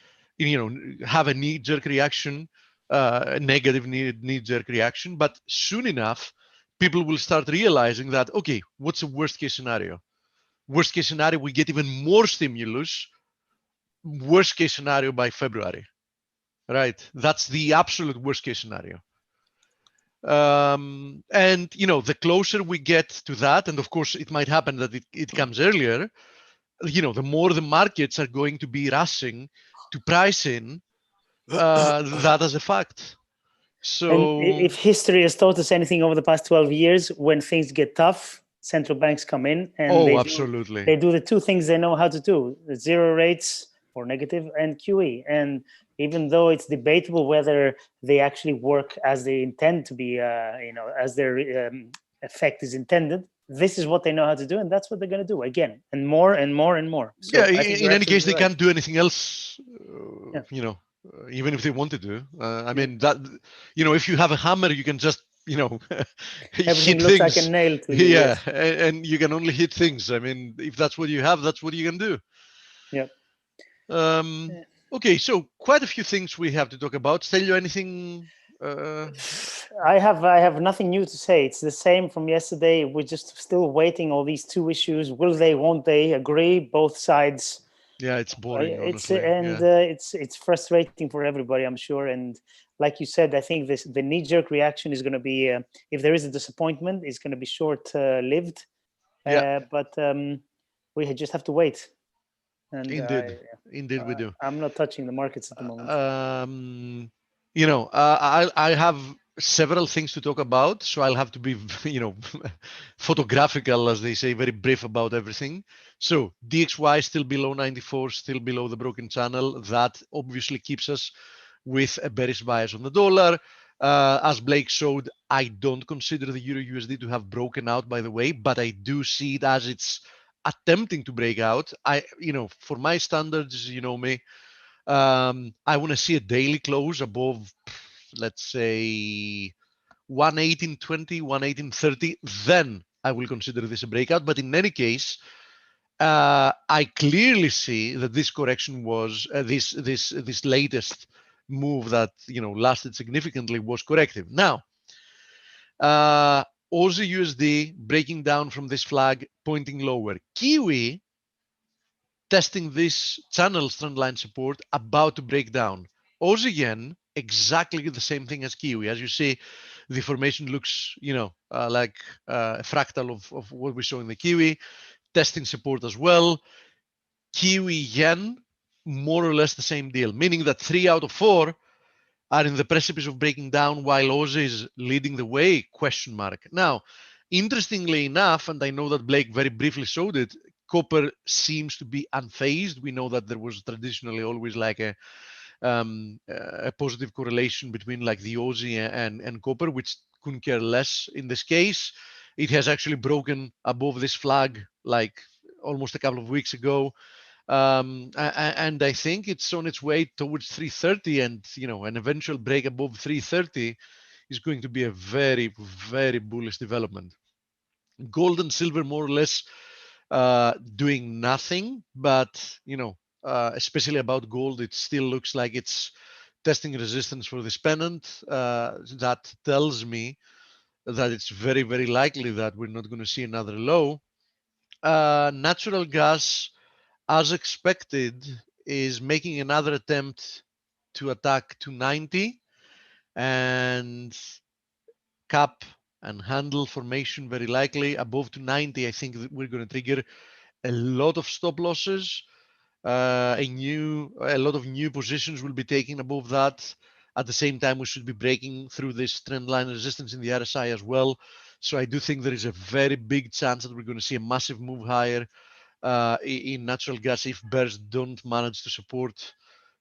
have a knee-jerk reaction, a negative knee-jerk reaction, but soon enough people will start realizing that, okay, what's the worst case scenario? Worst case scenario, we get even more stimulus. Worst case scenario by February, right? That's the absolute worst case scenario. And the closer we get to that, and of course it might happen that it comes earlier, the more the markets are going to be rushing to price in that as a fact. So and if history has taught us anything over the past 12 years, when things get tough, central banks come in and absolutely. They do the two things they know how to do: zero rates or negative and QE. And even though it's debatable whether they actually work as they intend to be, as their effect is intended, this is what they know how to do, and that's what they're going to do again, and more and more and more. So yeah, in any case, they can't do anything else. Yeah. Even if they wanted to. I mean that if you have a hammer, you can just everything hit looks things. like a nail to you. Yeah, yes. and you can only hit things. I mean, if that's what you have, that's what you can do. Yeah. Okay, so quite a few things we have to talk about. Stelio, anything? I have nothing new to say. It's the same from yesterday. We're just still waiting all these two issues. Will they? Won't they? Agree? Both sides. Yeah, it's boring. It's honestly. it's frustrating for everybody, I'm sure. And like you said, I think the knee-jerk reaction is going to be, if there is a disappointment, it's going to be short-lived. But we just have to wait. And Indeed, we do. I'm not touching the markets at the moment. I have several things to talk about, so I'll have to be, photographical, as they say, very brief about everything. So DXY still below 94, still below the broken channel. That obviously keeps us with a bearish bias on the dollar. As Blake showed, I don't consider the Euro USD to have broken out, by the way, but I do see it as it's attempting to break out. For my standards, me, I want to see a daily close above let's say 118.20, 118.30, then I will consider this a breakout. But in any case, I clearly see that this correction was this latest move that lasted significantly was corrective. Now, Aussie USD breaking down from this flag, pointing lower. Kiwi testing this channel trend line support, about to break down. Aussie yen, exactly the same thing as Kiwi. As you see, the formation looks, like a fractal of what we saw in the Kiwi, testing support as well. Kiwi yen, more or less the same deal, meaning that 3 out of 4 are in the precipice of breaking down while Aussie is leading the way, question mark. Now, interestingly enough, and I know that Blake very briefly showed it, copper seems to be unfazed. We know that there was traditionally always like a positive correlation between like the Aussie and copper, which couldn't care less in this case. It has actually broken above this flag like almost a couple of weeks ago. And I think it's on its way towards 330, and an eventual break above 330 is going to be a very, very bullish development. Gold and silver more or less doing nothing, but especially about gold, it still looks like it's testing resistance for this pennant. That tells me that it's very, very likely that we're not going to see another low. Natural gas, as expected, is making another attempt to attack 290, and cap and handle formation very likely above 290. I think that we're going to trigger a lot of stop losses. A lot of new positions will be taken above that. At the same time, we should be breaking through this trend line resistance in the RSI as well. So I do think there is a very big chance that we're going to see a massive move higher in natural gas if bears don't manage to support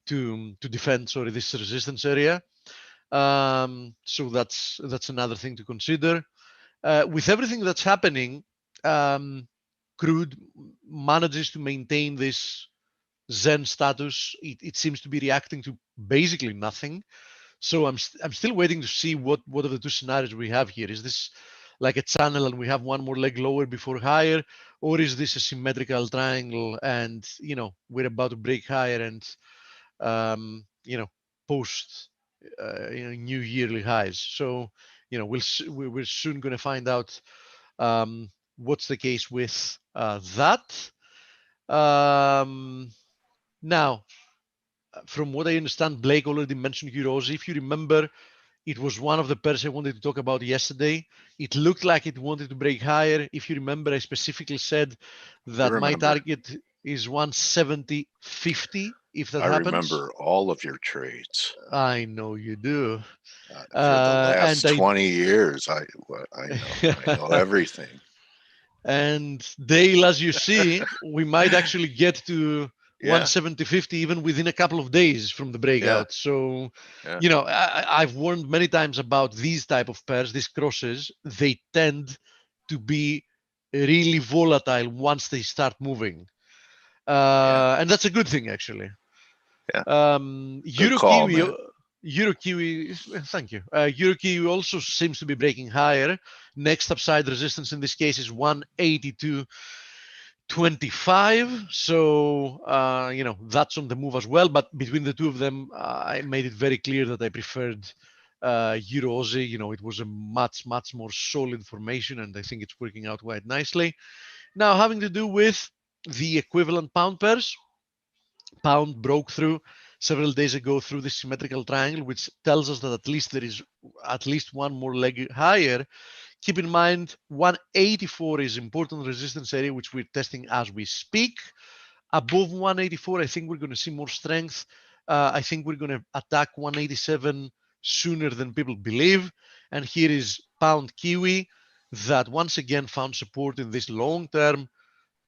to defend this resistance area. So that's another thing to consider. With everything that's happening, crude manages to maintain this Zen status. It seems to be reacting to basically nothing. So I'm still waiting to see what are the two scenarios we have here. Is this like a channel and we have one more leg lower before higher, or is this a symmetrical triangle and we're about to break higher and post new yearly highs? So we're soon going to find out what's the case with that. Now, from what I understand, Blake already mentioned Euro-Aussie. If you remember, it was one of the pairs I wanted to talk about yesterday. It looked like it wanted to break higher. If you remember, I specifically said that my target is 170.50. If that happens. I remember all of your trades. I know you do. For the last 20 years, I know everything. And Dale, as you see, we might actually get to 170.50 even within a couple of days from the breakout. So, I've warned many times about these type of pairs, these crosses. They tend to be really volatile once they start moving. And that's a good thing, actually. Euro-Kiwi, thank you. Euro-Kiwi also seems to be breaking higher. Next upside resistance in this case is 182.25. So, that's on the move as well. But between the two of them, I made it very clear that I preferred Euro-Aussie. It was a much, much more solid formation, and I think it's working out quite nicely. Now, having to do with the equivalent pound pairs, pound broke through several days ago through the symmetrical triangle, which tells us that at least there is at least one more leg higher. Keep in mind, 184 is important resistance area, which we're testing as we speak. Above 184, I think we're going to see more strength. I think we're going to attack 187 sooner than people believe. And here is pound Kiwi that once again found support in this long-term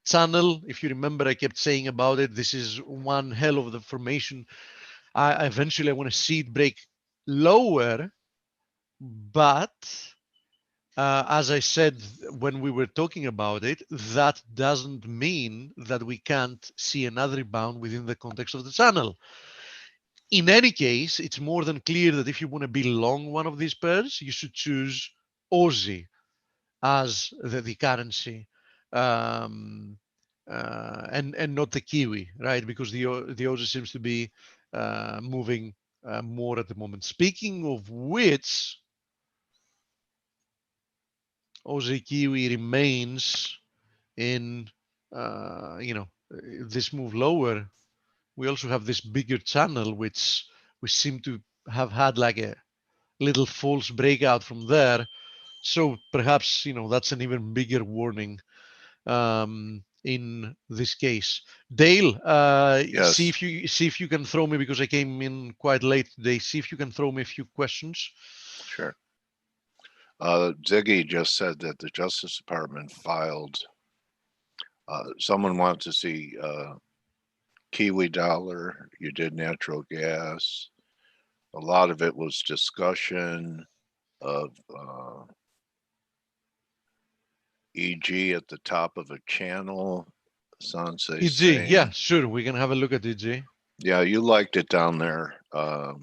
channel. If you remember, I kept saying about it, this is one hell of the formation. I eventually want to see it break lower, but as I said when we were talking about it, that doesn't mean that we can't see another rebound within the context of the channel. In any case, it's more than clear that if you want to be long one of these pairs, you should choose Aussie as the currency, and not the Kiwi, right? Because the Aussie seems to be moving more at the moment. Speaking of which, Aussie Kiwi remains in, this move lower. We also have this bigger channel, which we seem to have had like a little false breakout from there. So perhaps, that's an even bigger warning in this case. Dale, Yes. see if you can throw me, because I came in quite late today. See if you can throw me a few questions. Sure. Ziggy just said that the Justice Department filed. Someone wants to see Kiwi dollar. You did natural gas. A lot of it was discussion of EG at the top of a channel. Sanse EG, saying, yeah, sure. We can have a look at EG. yeah, you liked it down there right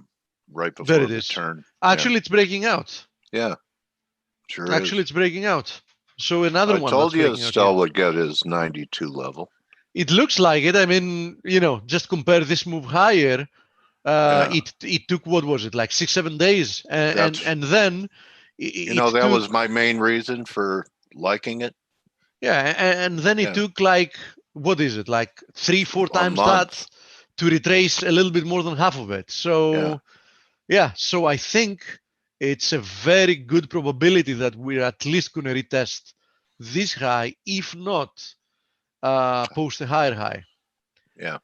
There before it the is. turn. Actually, it's breaking out. Yeah, sure Actually, is. it's breaking out. So another I one told that's you breaking out Estelle here. would get his 92 level. It looks like it. I mean, just compare this move higher. Yeah. It took, what was it, like 6-7 days, and then it that took, was my main reason for liking it. yeah, and then it took like, what is it, like 3-4 times that to retrace a little bit more than half of it. So yeah, so I think it's a very good probability that we're at least going to retest this high, if not post a higher high. Yeah.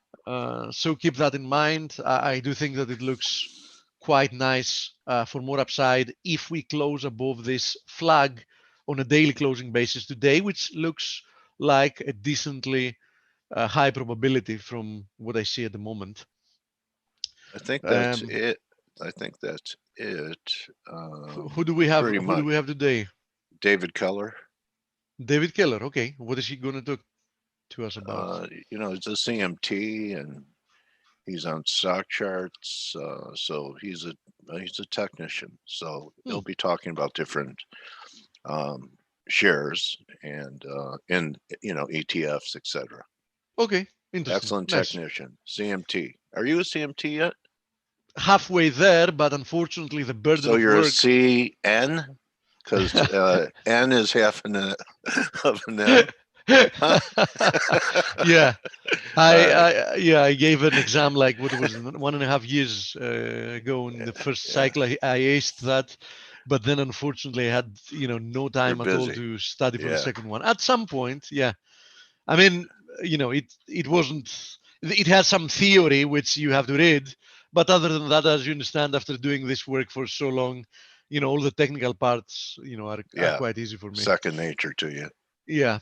So keep that in mind. I do think that it looks quite nice for more upside if we close above this flag on a daily closing basis today, which looks like a decently high probability from what I see at the moment. I think that's it. I think that's it. Who do we have? Pretty Who much. do we have today? David Keller. David Keller. Okay, what is he going to talk to us about? It's a CMT and he's on stock charts. So he's a technician. So he'll be talking about different shares and in ETFs, etc. Okay, interesting. Excellent Nice. technician. CMT. Are you a CMT yet? Halfway there, but unfortunately the burden So of you're work. a CN? Because N is half of an N. Yeah, I gave an exam like what was 1.5 years ago in the first cycle. I aced that, but then unfortunately I had no time at all to study for the second one. At some point, yeah. I mean, it wasn't. It has some theory which you have to read, but other than that, as you understand, after doing this work for so long, all the technical parts, are quite easy for me. Second nature to you. Yeah.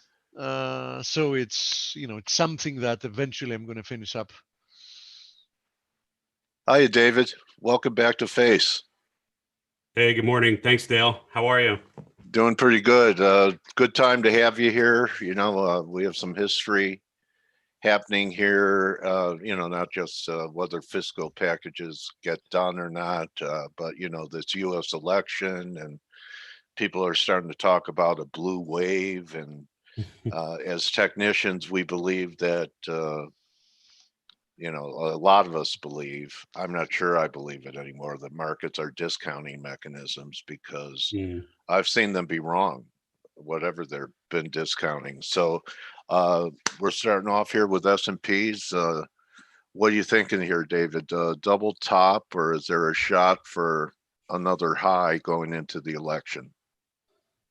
So it's it's something that eventually I'm going to finish up. Hi, David. Welcome back to Face. Hey, good morning. Thanks, Dale. How are you? Doing pretty good. Good time to have you here. We have some history happening here. Not just whether fiscal packages get done or not, but this U.S. election, and people are starting to talk about a blue wave. And as technicians, we believe that. A lot of us believe, I'm not sure I believe it anymore, that markets are discounting mechanisms because I've seen them be wrong, whatever they've been discounting. So we're starting off here with S&Ps. What are you thinking here, David? Double top, or is there a shot for another high going into the election?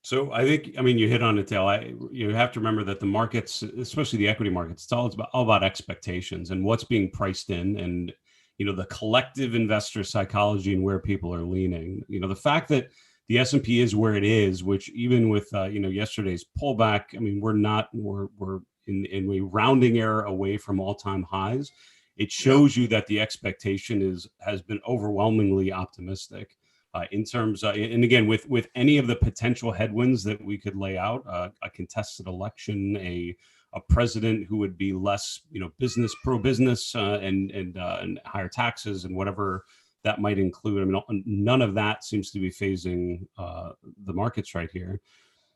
So I think, you hit on it, Dale. You have to remember that the markets, especially the equity markets, it's all about expectations and what's being priced in, and the collective investor psychology and where people are leaning. The fact that the S&P is where it is, which even with yesterday's pullback, we're in a rounding error away from all-time highs. It shows you that the expectation has been overwhelmingly optimistic. in terms, and again, with any of the potential headwinds that we could lay out, a contested election, a president who would be less, pro business, and higher taxes and whatever that might include. I mean, none of that seems to be phasing the markets right here.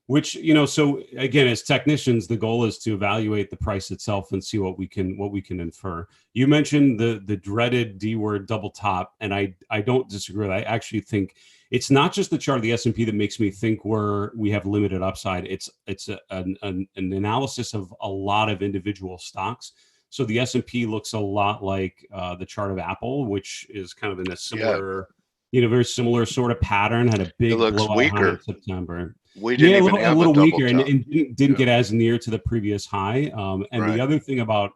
Which, so again, as technicians, the goal is to evaluate the price itself and see what we can infer. You mentioned the dreaded D word, double top, and I don't disagree. I actually think it's not just the chart of the S&P that makes me think we have limited upside. It's an analysis of a lot of individual stocks. So the S&P looks a lot like the chart of Apple, which is kind of in a similar, very similar sort of pattern. Had a big blowout high in September. We didn't even have a little weaker, top. and didn't get as near to the previous high. And the other thing about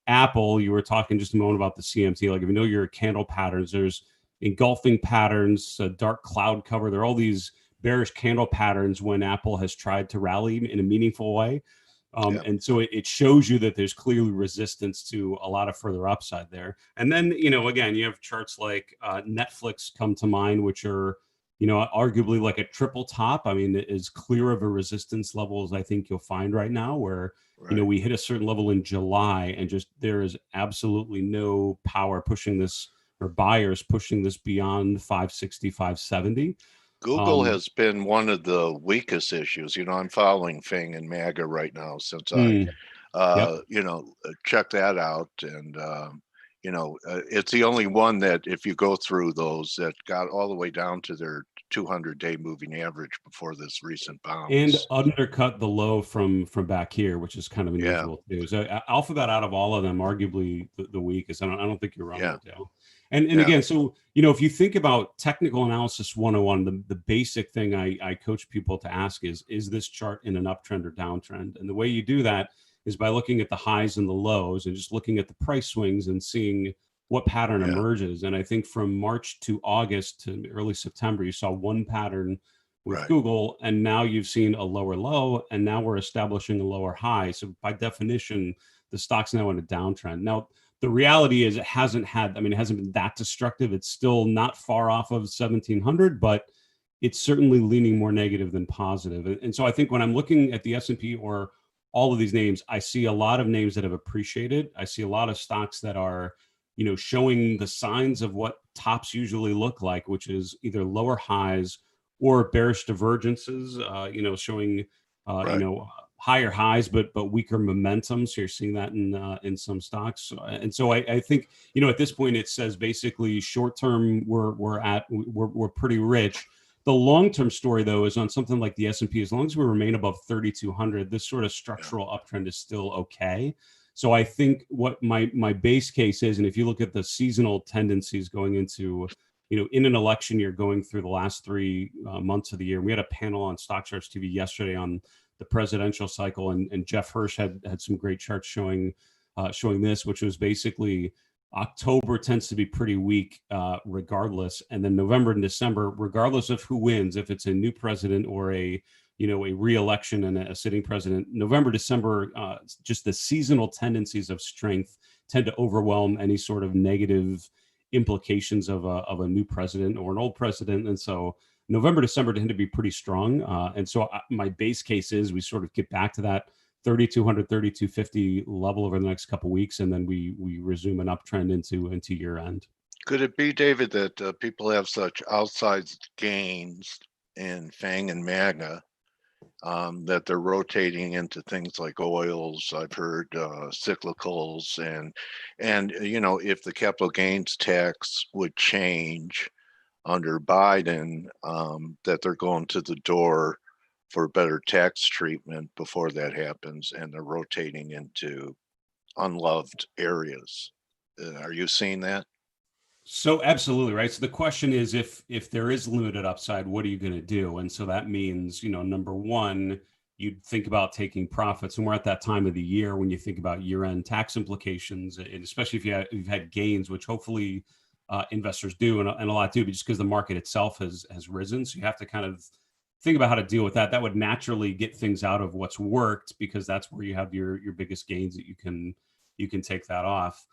Apple, you were talking just a moment about the CMT. Like, if you know your candle patterns, there's engulfing patterns, dark cloud cover. There are all these bearish candle patterns when Apple has tried to rally in a meaningful way. And so it shows you that there's clearly resistance to a lot of further upside there. And then, again, you have charts like Netflix come to mind, which are, arguably like a triple top. I mean, as clear of a resistance level as I think you'll find right now, where, we hit a certain level in July and just there is absolutely no power pushing this, or buyers pushing this beyond 560, 570. Google has been one of the weakest issues. I'm following Fang and MAGA right now since check that out. And, it's the only one that if you go through those that got all the way down to their 200-day moving average before this recent bounce. And undercut the low from back here, which is kind of unusual too. So Alphabet out of all of them, arguably the weakest. I don't think you're wrong, Dale. And again, so, if you think about technical analysis 101, the basic thing I coach people to ask is this chart in an uptrend or downtrend? And the way you do that is by looking at the highs and the lows and just looking at the price swings and seeing what pattern emerges. And I think from March to August to early September, you saw one pattern with Google, and now you've seen a lower low, and now we're establishing a lower high. So by definition, the stock's now in a downtrend. Now, the reality is it hasn't been that destructive. It's still not far off of 1700, but it's certainly leaning more negative than positive. And so I think when I'm looking at the S&P or all of these names, I see a lot of names that have appreciated. I see a lot of stocks that are, showing the signs of what tops usually look like, which is either lower highs or bearish divergences, showing, higher highs, but weaker momentum. So you're seeing that in some stocks. And so I think, at this point, it says basically short term, we're pretty rich. The long-term story, though, is on something like the S&P. As long as we remain above 3,200, this sort of structural uptrend is still okay. So I think what my base case is, and if you look at the seasonal tendencies going into, in an election year going through the last 3 months of the year, we had a panel on Stock Charts TV yesterday on the presidential cycle, and Jeff Hirsch had some great charts showing this, which was basically October tends to be pretty weak regardless, and then November and December, regardless of who wins, if it's a new president or a re-election and a sitting president, November, December, just the seasonal tendencies of strength tend to overwhelm any sort of negative implications of a new president or an old president, and so November, December tend to be pretty strong. And so my base case is we sort of get back to that 3,200, 3,250 level over the next couple of weeks, and then we resume an uptrend into year end. Could it be, David, that people have such outsized gains in FANG and MAGA that they're rotating into things like oils? I've heard cyclicals, and if the capital gains tax would change under Biden, that they're going to the door for better tax treatment before that happens, and they're rotating into unloved areas. Are you seeing that? So absolutely, right? So the question is, if there is limited upside, what are you going to do? And so that means, number one, you'd think about taking profits, and we're at that time of the year when you think about year-end tax implications, and especially if you've had gains, which hopefully investors do, and a lot do, but just because the market itself has risen. So you have to kind of think about how to deal with that. That would naturally get things out of what's worked, because that's where you have your biggest gains that you can take that off.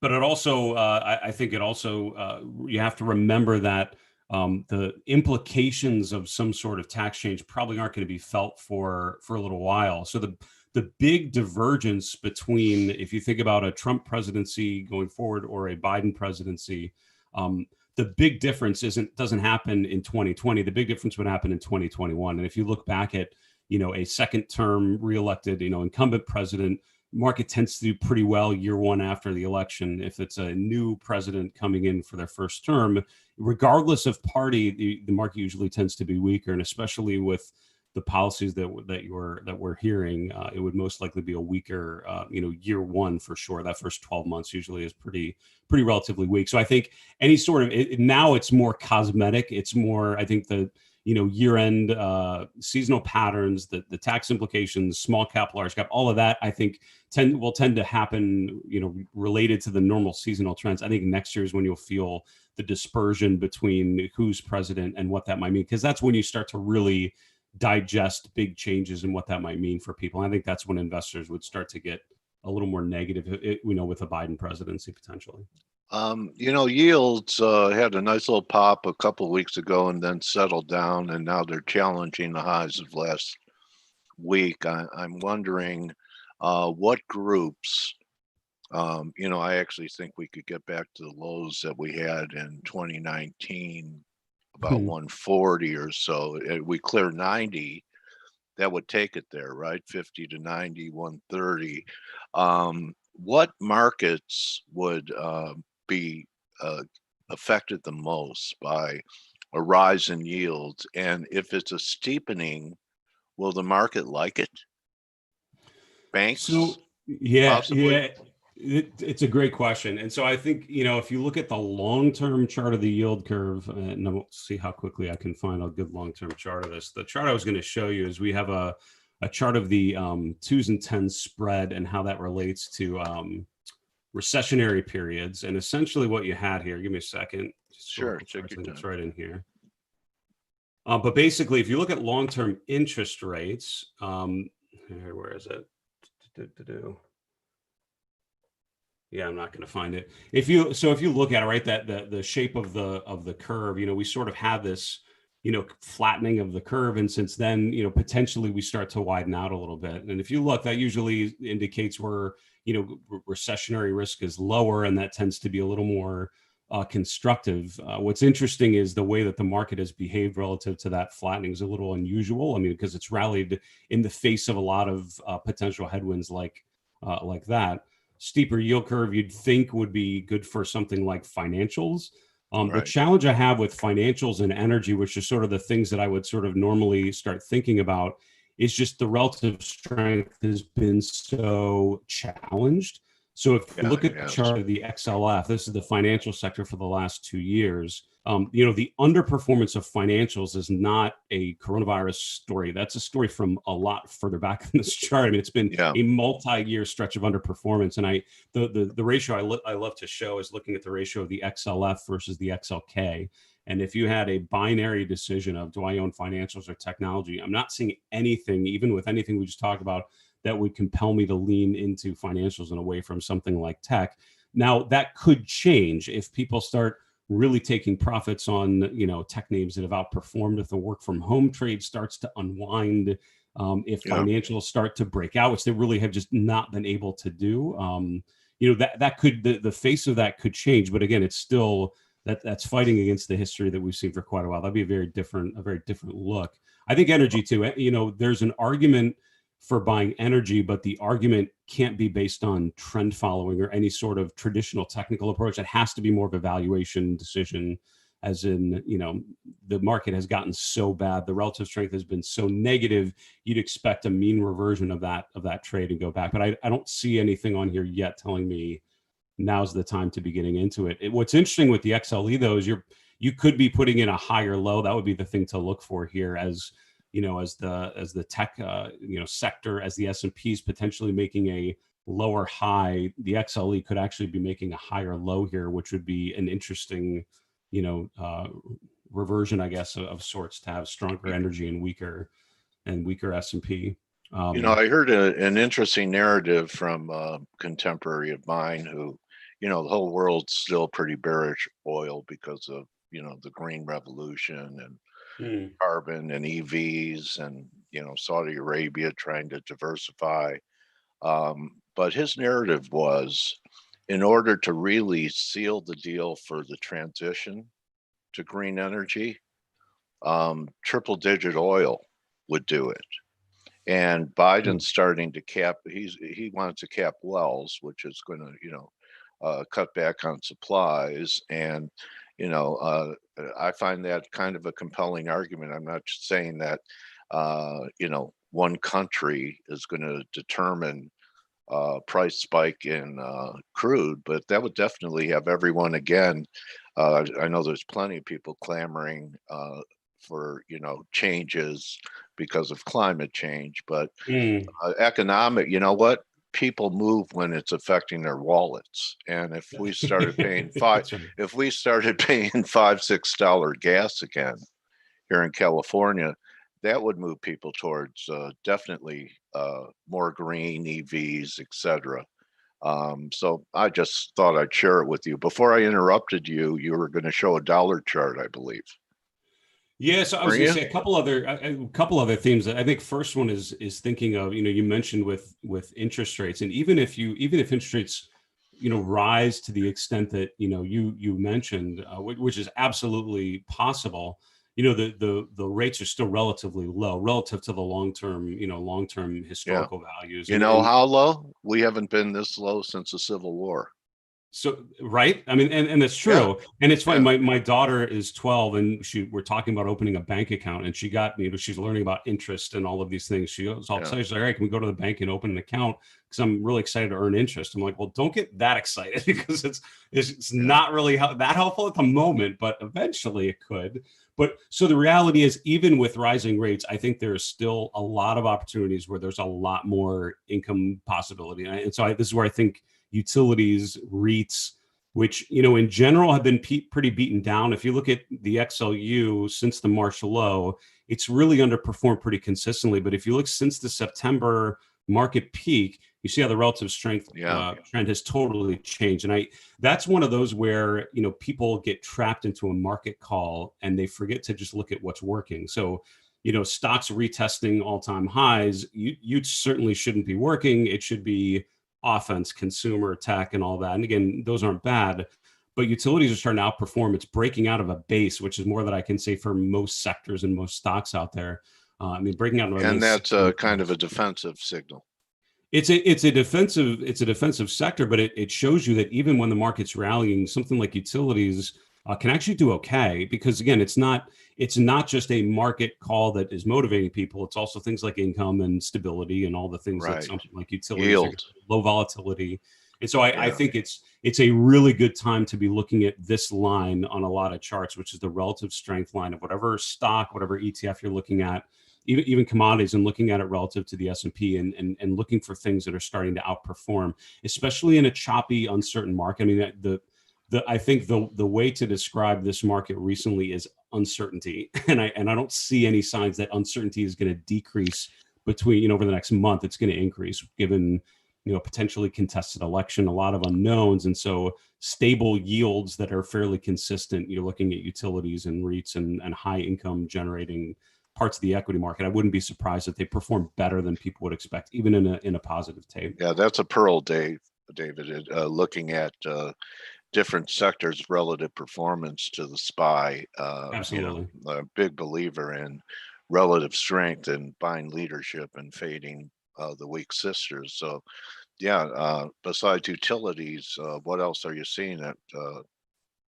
But it also, I think it also, you have to remember that the implications of some sort of tax change probably aren't going to be felt for a little while. So the big divergence between, if you think about a Trump presidency going forward or a Biden presidency, the big difference doesn't happen in 2020. The big difference would happen in 2021. And if you look back at, a second term reelected, incumbent president, market tends to do pretty well year one after the election. If it's a new president coming in for their first term, regardless of party, the market usually tends to be weaker. And especially with the policies that we're hearing, it would most likely be a weaker, year one for sure. That first 12 months usually is pretty relatively weak. So I think any sort of now it's more cosmetic. It's more, I think the year-end seasonal patterns, the tax implications, small cap, large cap, all of that, I think will tend to happen, related to the normal seasonal trends. I think next year is when you'll feel the dispersion between who's president and what that might mean, because that's when you start to really digest big changes and what that might mean for people. And I think that's when investors would start to get a little more negative, with a Biden presidency potentially. Yields had a nice little pop a couple of weeks ago and then settled down, and now they're challenging the highs of last week. I'm wondering what groups, I actually think we could get back to the lows that we had in 2019, about 140 or so. We clear 90, that would take it there, right? 50 to 90, 130. What markets would be affected the most by a rise in yields? And if it's a steepening, will the market like it? Banks? So, possibly? It's a great question. And so I think, if you look at the long-term chart of the yield curve, and we'll see how quickly I can find a good long-term chart of this. The chart I was going to show you is we have a chart of the 2s and 10s spread and how that relates to recessionary periods. And essentially what you had here, give me a second. Sure, take your time. It's right in here. But basically, if you look at long-term interest rates, where is it? Yeah, I'm not going to find it. If you look at it, right, that the shape of the curve, we sort of have this, flattening of the curve, and since then, potentially we start to widen out a little bit. And if you look, that usually indicates where, recessionary risk is lower, and that tends to be a little more constructive. What's interesting is the way that the market has behaved relative to that flattening is a little unusual. I mean, because it's rallied in the face of a lot of potential headwinds like that. Steeper yield curve you'd think would be good for something like financials. The Right. challenge I have with financials and energy, which is sort of the things that I would sort of normally start thinking about, is just the relative strength has been so challenged. So if you look at the chart of the XLF, this is the financial sector for the last 2 years. The underperformance of financials is not a coronavirus story. That's a story from a lot further back in this chart. I mean, it's been a multi-year stretch of underperformance. And the ratio I love to show is looking at the ratio of the XLF versus the XLK. And if you had a binary decision of, do I own financials or technology? I'm not seeing anything, even with anything we just talked about, that would compel me to lean into financials and away from something like tech. Now, that could change if people start really taking profits on, tech names that have outperformed, if the work from home trade starts to unwind, if financials start to break out, which they really have just not been able to do. That could, the face of that could change. But again, it's still that's fighting against the history that we've seen for quite a while. That'd be a very different look. I think energy too, there's an argument for buying energy, but the argument can't be based on trend following or any sort of traditional technical approach. It has to be more of a valuation decision, as in, the market has gotten so bad, the relative strength has been so negative, you'd expect a mean reversion of that trade and go back. But I don't see anything on here yet telling me now's the time to be getting into it. What's interesting with the XLE though is you could be putting in a higher low. That would be the thing to look for here, as the tech sector, as the S&P is potentially making a lower high, the XLE could actually be making a higher low here, which would be an interesting reversion, I guess, of sorts, to have stronger energy and weaker S&P. I heard an interesting narrative from a contemporary of mine who, the whole world's still pretty bearish oil because of, the green revolution and carbon and EVs and, Saudi Arabia trying to diversify. But his narrative was, in order to really seal the deal for the transition to green energy, triple digit oil would do it. And Biden's starting to cap, he wants to cap wells, which is going to, cut back on supplies. And, I find that kind of a compelling argument. I'm not saying that, one country is going to determine price spike in crude, but that would definitely have everyone again. I know there's plenty of people clamoring for changes because of climate change, but economic, what? People move when it's affecting their wallets. And if we started paying if we started paying $5-6 gas again here in California, that would move people towards definitely more green EVs, etc. So I just thought I'd share it with you. Before I interrupted you, you were going to show a dollar chart, I believe. Yeah, so I was going to say a couple other themes. I think first one is thinking of, you mentioned with interest rates, and even if interest rates rise to the extent that you mentioned, which is absolutely possible, the rates are still relatively low relative to the long-term historical values. How low? We haven't been this low since the Civil War. So, right. I mean, and that's true. Yeah. And it's funny. Yeah. My daughter is 12 and we're talking about opening a bank account, and she got, she's learning about interest and all of these things. She was all excited. She's like, all right, can we go to the bank and open an account? Because I'm really excited to earn interest. I'm like, well, don't get that excited because it's not really that helpful at the moment, but eventually it could. But so the reality is, even with rising rates, I think there's still a lot of opportunities where there's a lot more income possibility. And so this is where I think utilities, REITs, which, in general have been pretty beaten down. If you look at the XLU since the March low, it's really underperformed pretty consistently. But if you look since the September market peak, you see how the relative strength trend has totally changed. And that's one of those where, people get trapped into a market call and they forget to just look at what's working. So, stocks retesting all-time highs, you certainly shouldn't be working. It should be offense, consumer, tech, and all that. And again, those aren't bad, but utilities are starting to outperform. It's breaking out of a base, which is more than I can say for most sectors and most stocks out there. Breaking out of a base. And that's kind of a defensive signal. It's a defensive sector, but it shows you that even when the market's rallying, something like utilities can actually do okay, because again, it's not just a market call that is motivating people. It's also things like income and stability and all the things that something like utilities, low volatility. And so I think it's a really good time to be looking at this line on a lot of charts, which is the relative strength line of whatever stock, whatever ETF you're looking at, even commodities, and looking at it relative to the S&P and looking for things that are starting to outperform, especially in a choppy, uncertain market. I mean, I think the way to describe this market recently is uncertainty, and I don't see any signs that uncertainty is going to decrease between over the next month. It's going to increase given potentially contested election, a lot of unknowns, and so stable yields that are fairly consistent. You're looking at utilities and REITs and high income generating parts of the equity market. I wouldn't be surprised if they perform better than people would expect, even in a positive tape. Yeah, that's a pearl, David. Looking at different sectors' relative performance to the SPY. Absolutely. A big believer in relative strength and buying leadership and fading the weak sisters. So, besides utilities, what else are you seeing that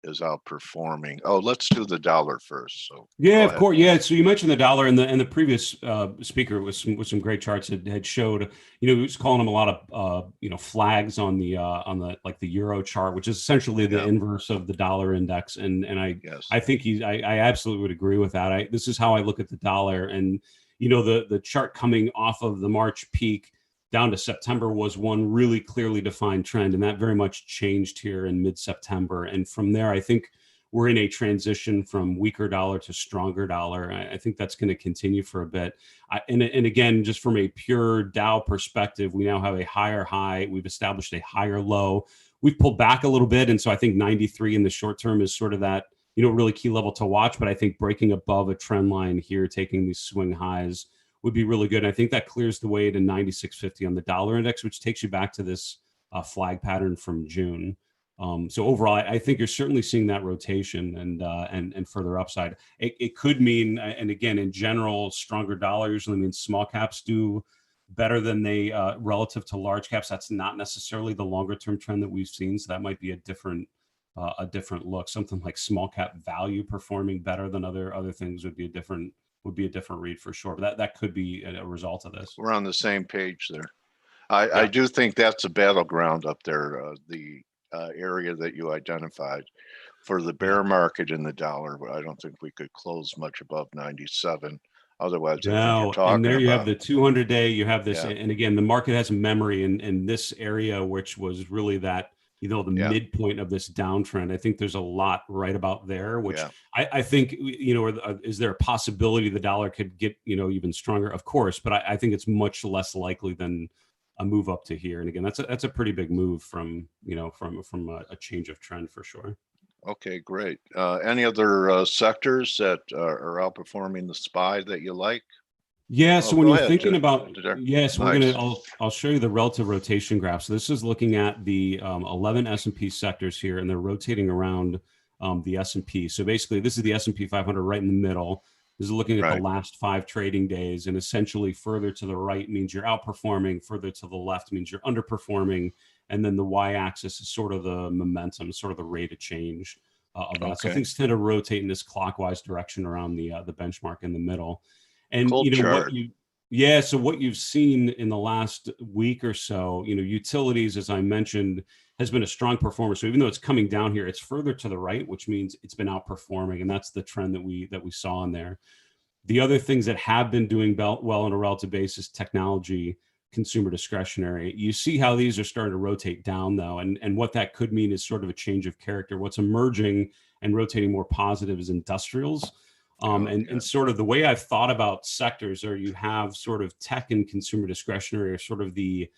is outperforming? Oh, let's do the dollar first. So of course. Yeah. So you mentioned the dollar, and the previous speaker with some great charts had showed, he was calling them a lot of flags on the like the euro chart, which is essentially the inverse of the dollar index. And I think I absolutely would agree with that. This is how I look at the dollar, and the chart coming off of the March peak down to September was one really clearly defined trend, and that very much changed here in mid-September. And from there, I think we're in a transition from weaker dollar to stronger dollar. I think that's going to continue for a bit. And again, just from a pure Dow perspective, we now have a higher high. We've established a higher low. we've pulled back a little bit. And so I think 93 in the short term is sort of that, really key level to watch. But I think breaking above a trend line here, taking these swing highs would be really good. And I think that clears the way to 96.50 on the dollar index, which takes you back to this flag pattern from June. So overall, I think you're certainly seeing that rotation and further upside. It could mean, and again, in general, stronger dollar usually means small caps do better than they relative to large caps. That's not necessarily the longer term trend that we've seen. So that might be a different look. Something like small cap value performing better than other things would be a different read for sure. But that could be a result of this. We're on the same page there. I do think that's a battleground up there. The area that you identified for the bear market in the dollar. I don't think we could close much above 97. Otherwise, no, and there you have the 200-day. You have this, and again, the market has memory in this area, which was really that the midpoint of this downtrend. I think there's a lot right about there, which I think is there a possibility the dollar could get even stronger? Of course, but I think it's much less likely than a move up to here. And again, that's a pretty big move from a change of trend for sure. Okay, great. Any other sectors that are outperforming the SPY that you like? Yeah. So when you're thinking about, yes, I'll show you the relative rotation graph. So this is looking at the 11 S&P sectors here, and they're rotating around the S&P. So basically, this is the S&P 500 right in the middle. This is looking at the last 5 trading days, and essentially further to the right means you're outperforming, further to the left means you're underperforming, and then the y-axis is sort of the momentum, sort of the rate of change of that. So things tend to rotate in this clockwise direction around the benchmark in the middle. And so what you've seen in the last week or so, utilities, as I mentioned, has been a strong performer. So even though it's coming down here, it's further to the right, which means it's been outperforming, and that's the trend that we saw in there. The other things that have been doing well on a relative basis: technology, consumer discretionary. You see how these are starting to rotate down though, and what that could mean is sort of a change of character. What's emerging and rotating more positive is industrials. And sort of the way I've thought about sectors are you have sort of tech and consumer discretionary are sort of the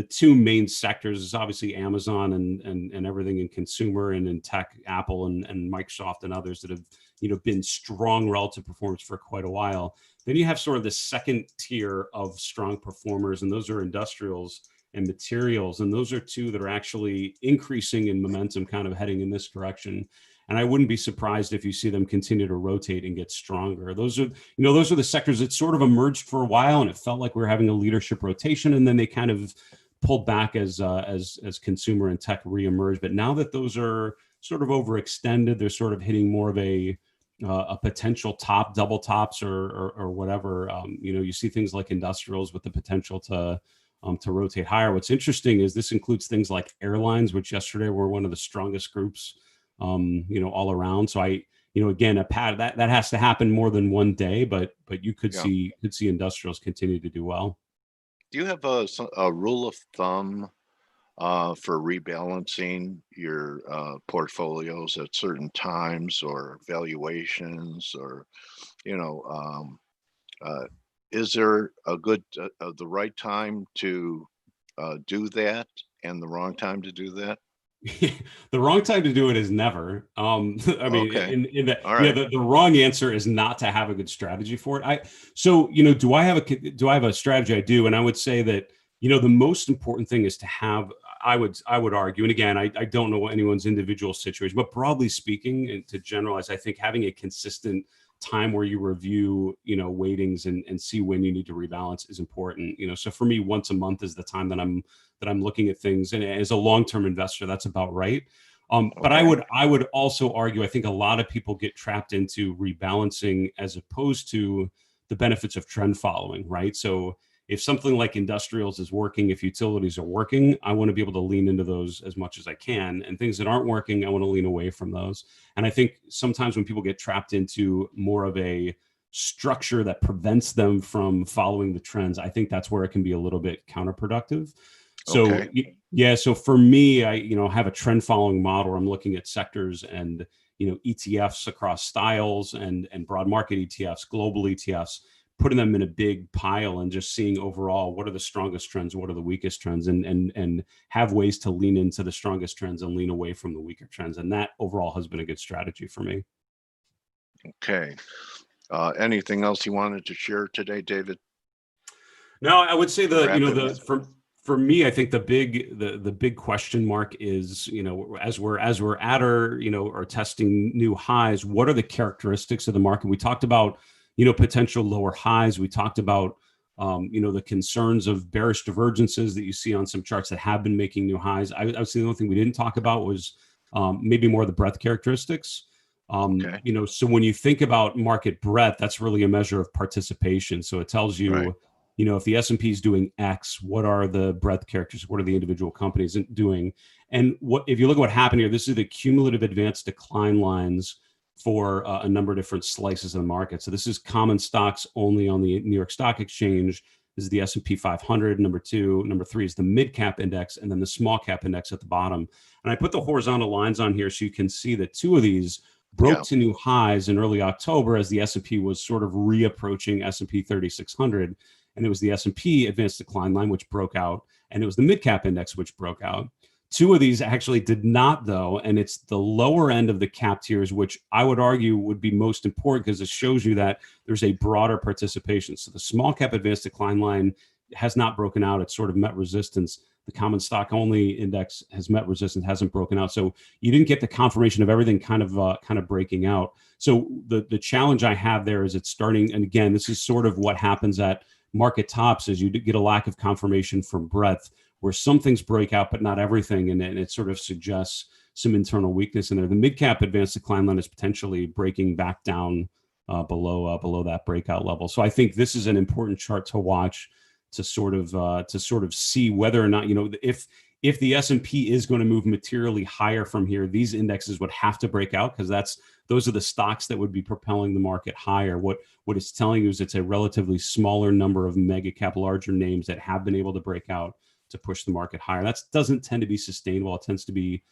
two main sectors. Is obviously Amazon and everything in consumer, and in tech, Apple and Microsoft and others that have been strong relative performance for quite a while. Then you have sort of the second tier of strong performers, and those are industrials and materials, and those are two that are actually increasing in momentum, kind of heading in this direction. And I wouldn't be surprised if you see them continue to rotate and get stronger. Those are the sectors that sort of emerged for a while, and it felt like we were having a leadership rotation, and then they kind of pulled back as consumer and tech reemerged. But now that those are sort of overextended, they're sort of hitting more of a potential top, double tops or whatever. You see things like industrials with the potential to rotate higher. What's interesting is this includes things like airlines, which yesterday were one of the strongest groups all around. So again, that has to happen more than one day, but you could see industrials continue to do well. Do you have a rule of thumb for rebalancing your portfolios at certain times or valuations, or is there a good the right time to do that and the wrong time to do that? The wrong time to do it is never. The wrong answer is not to have a good strategy for it. Do I have a strategy? I do. And I would say that, the most important thing is to have, I would argue, and again, I don't know anyone's individual situation, but broadly speaking, and to generalize, I think having a consistent time where you review, weightings and see when you need to rebalance is important. So for me, once a month is the time that I'm looking at things, and as a long-term investor, that's about right. But I would also argue, I think a lot of people get trapped into rebalancing as opposed to the benefits of trend following, right? So if something like industrials is working, if utilities are working, I want to be able to lean into those as much as I can. And things that aren't working, I want to lean away from those. And I think sometimes when people get trapped into more of a structure that prevents them from following the trends, I think that's where it can be a little bit counterproductive. So so for me, I have a trend following model. I'm looking at sectors and ETFs across styles and broad market ETFs, global ETFs, putting them in a big pile and just seeing overall what are the strongest trends, what are the weakest trends, and have ways to lean into the strongest trends and lean away from the weaker trends. And that overall has been a good strategy for me. Okay. Anything else you wanted to share today, David? No, I would say Wrap it the with- for me, I think the big question mark is, as we're at our, our testing new highs, what are the characteristics of the market? We talked about, potential lower highs. We talked about, the concerns of bearish divergences that you see on some charts that have been making new highs. I would say the only thing we didn't talk about was maybe more of the breadth characteristics. Okay. So when you think about market breadth, that's really a measure of participation. So it tells you, Right. If the S&P is doing X, what are the breadth characteristics? What are the individual companies doing? And if you look at what happened here, this is the cumulative advanced decline lines for a number of different slices of the market. So this is common stocks only on the New York Stock Exchange. This is the S&P 500, number 2. Number 3 is the mid cap index, and then the small cap index at the bottom. And I put the horizontal lines on here so you can see that 2 of these broke to new highs in early October as the S&P was sort of reapproaching S&P 3600. And it was the S&P advanced decline line, which broke out, and it was the mid cap index, which broke out. 2 of these actually did not, though, and it's the lower end of the cap tiers, which I would argue would be most important because it shows you that there's a broader participation. So the small cap advanced decline line has not broken out. It's sort of met resistance. The common stock only index has met resistance, hasn't broken out. So you didn't get the confirmation of everything kind of breaking out. So the challenge I have there is it's starting, and again, this is sort of what happens at market tops, is you get a lack of confirmation from breadth, where some things break out, but not everything. And it sort of suggests some internal weakness in there. The mid cap advanced decline line is potentially breaking back down below that breakout level. So I think this is an important chart to watch to sort of see whether or not, if the S&P is going to move materially higher from here, these indexes would have to break out, because those are the stocks that would be propelling the market higher. What it's telling you is it's a relatively smaller number of mega cap, larger names that have been able to break out to push the market higher. That doesn't tend to be sustainable. It tends to be,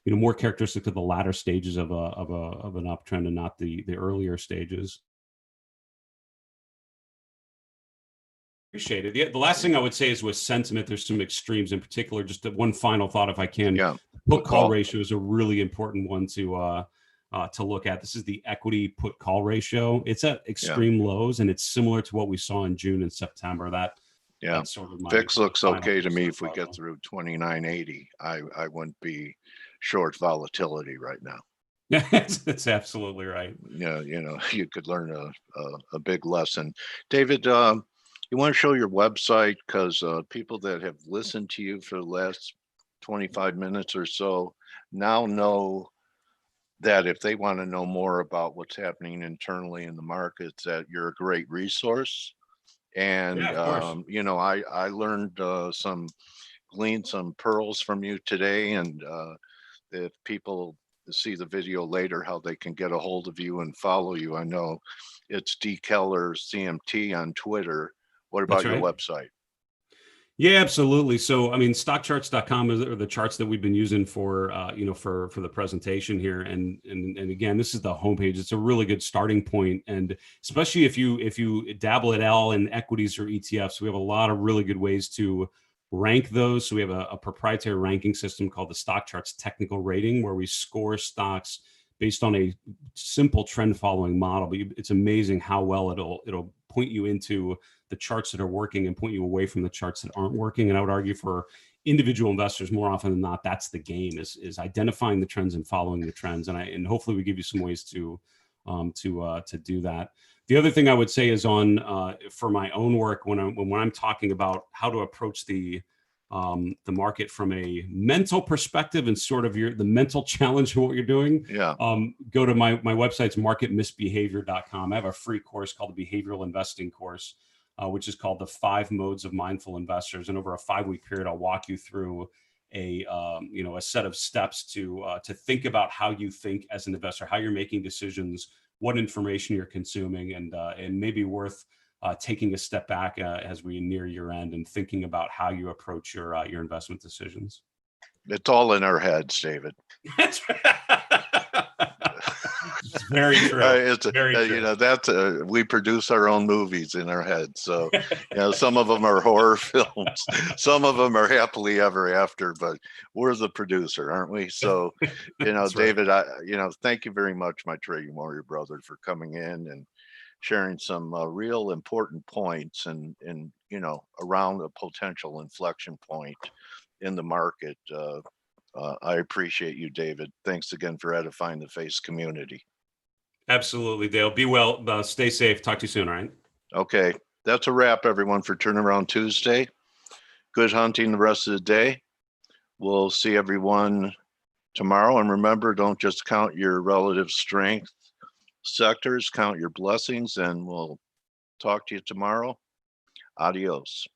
more characteristic of the latter stages of an uptrend and not the earlier stages. Appreciate it. The last thing I would say is with sentiment, there's some extremes in particular. Just one final thought, if I can. Yeah. Put call ratio is a really important one to look at. This is the equity put call ratio. It's at extreme lows, and it's similar to what we saw in June and September. That's sort of VIX looks final okay to me. piece If we of get puzzle. through 2980, I wouldn't be short volatility right now. That's absolutely right. Yeah, you could learn a big lesson. David, you want to show your website, because people that have listened to you for the last 25 minutes or so now know that if they want to know more about what's happening internally in the markets, that you're a great resource. And Yeah, of course. I learned gleaned some pearls from you today, and if people see the video later, how they can get a hold of you and follow you. I know it's D Keller CMT on Twitter. What about That's your right. website? Yeah, absolutely. So, stockcharts.com are the charts that we've been using for the presentation here. And again, this is the homepage. It's a really good starting point. And especially if you dabble at all in equities or ETFs, we have a lot of really good ways to rank those. So we have a proprietary ranking system called the Stock Charts Technical Rating, where we score stocks based on a simple trend following model. But it's amazing how well it'll point you into the charts that are working and point you away from the charts that aren't working. And I would argue for individual investors, more often than not, that's the game, is identifying the trends and following the trends. And hopefully we give you some ways to do that. The other thing I would say is for my own work, when I'm talking about how to approach the market from a mental perspective and sort of the mental challenge of what you're doing, go to my website's marketmisbehavior.com. I have a free course called the Behavioral Investing course, which is called the 5 Modes of Mindful Investors. And over a 5-week period, I'll walk you through a set of steps to think about how you think as an investor, how you're making decisions, what information you're consuming, and maybe worth taking a step back as we near year end and thinking about how you approach your investment decisions. It's all in our heads, David. That's right. It's very true. It's Very true. you know, that's we produce our own movies in our head. So you know, some of them are horror films, some of them are happily ever after, but we're the producer, aren't we? So you know, That's right. David, you know, thank you very much, my trading warrior brother, for coming in and sharing some real important points and you know, around a potential inflection point in the market. I appreciate you, David. Thanks again for edifying the FACE community. Absolutely, Dale. Be well. Stay safe. Talk to you soon. All right. Okay, that's a wrap, everyone, for Turnaround Tuesday. Good hunting the rest of the day. We'll see everyone tomorrow. And remember, don't just count your relative strength sectors, count your blessings, and we'll talk to you tomorrow. Adios.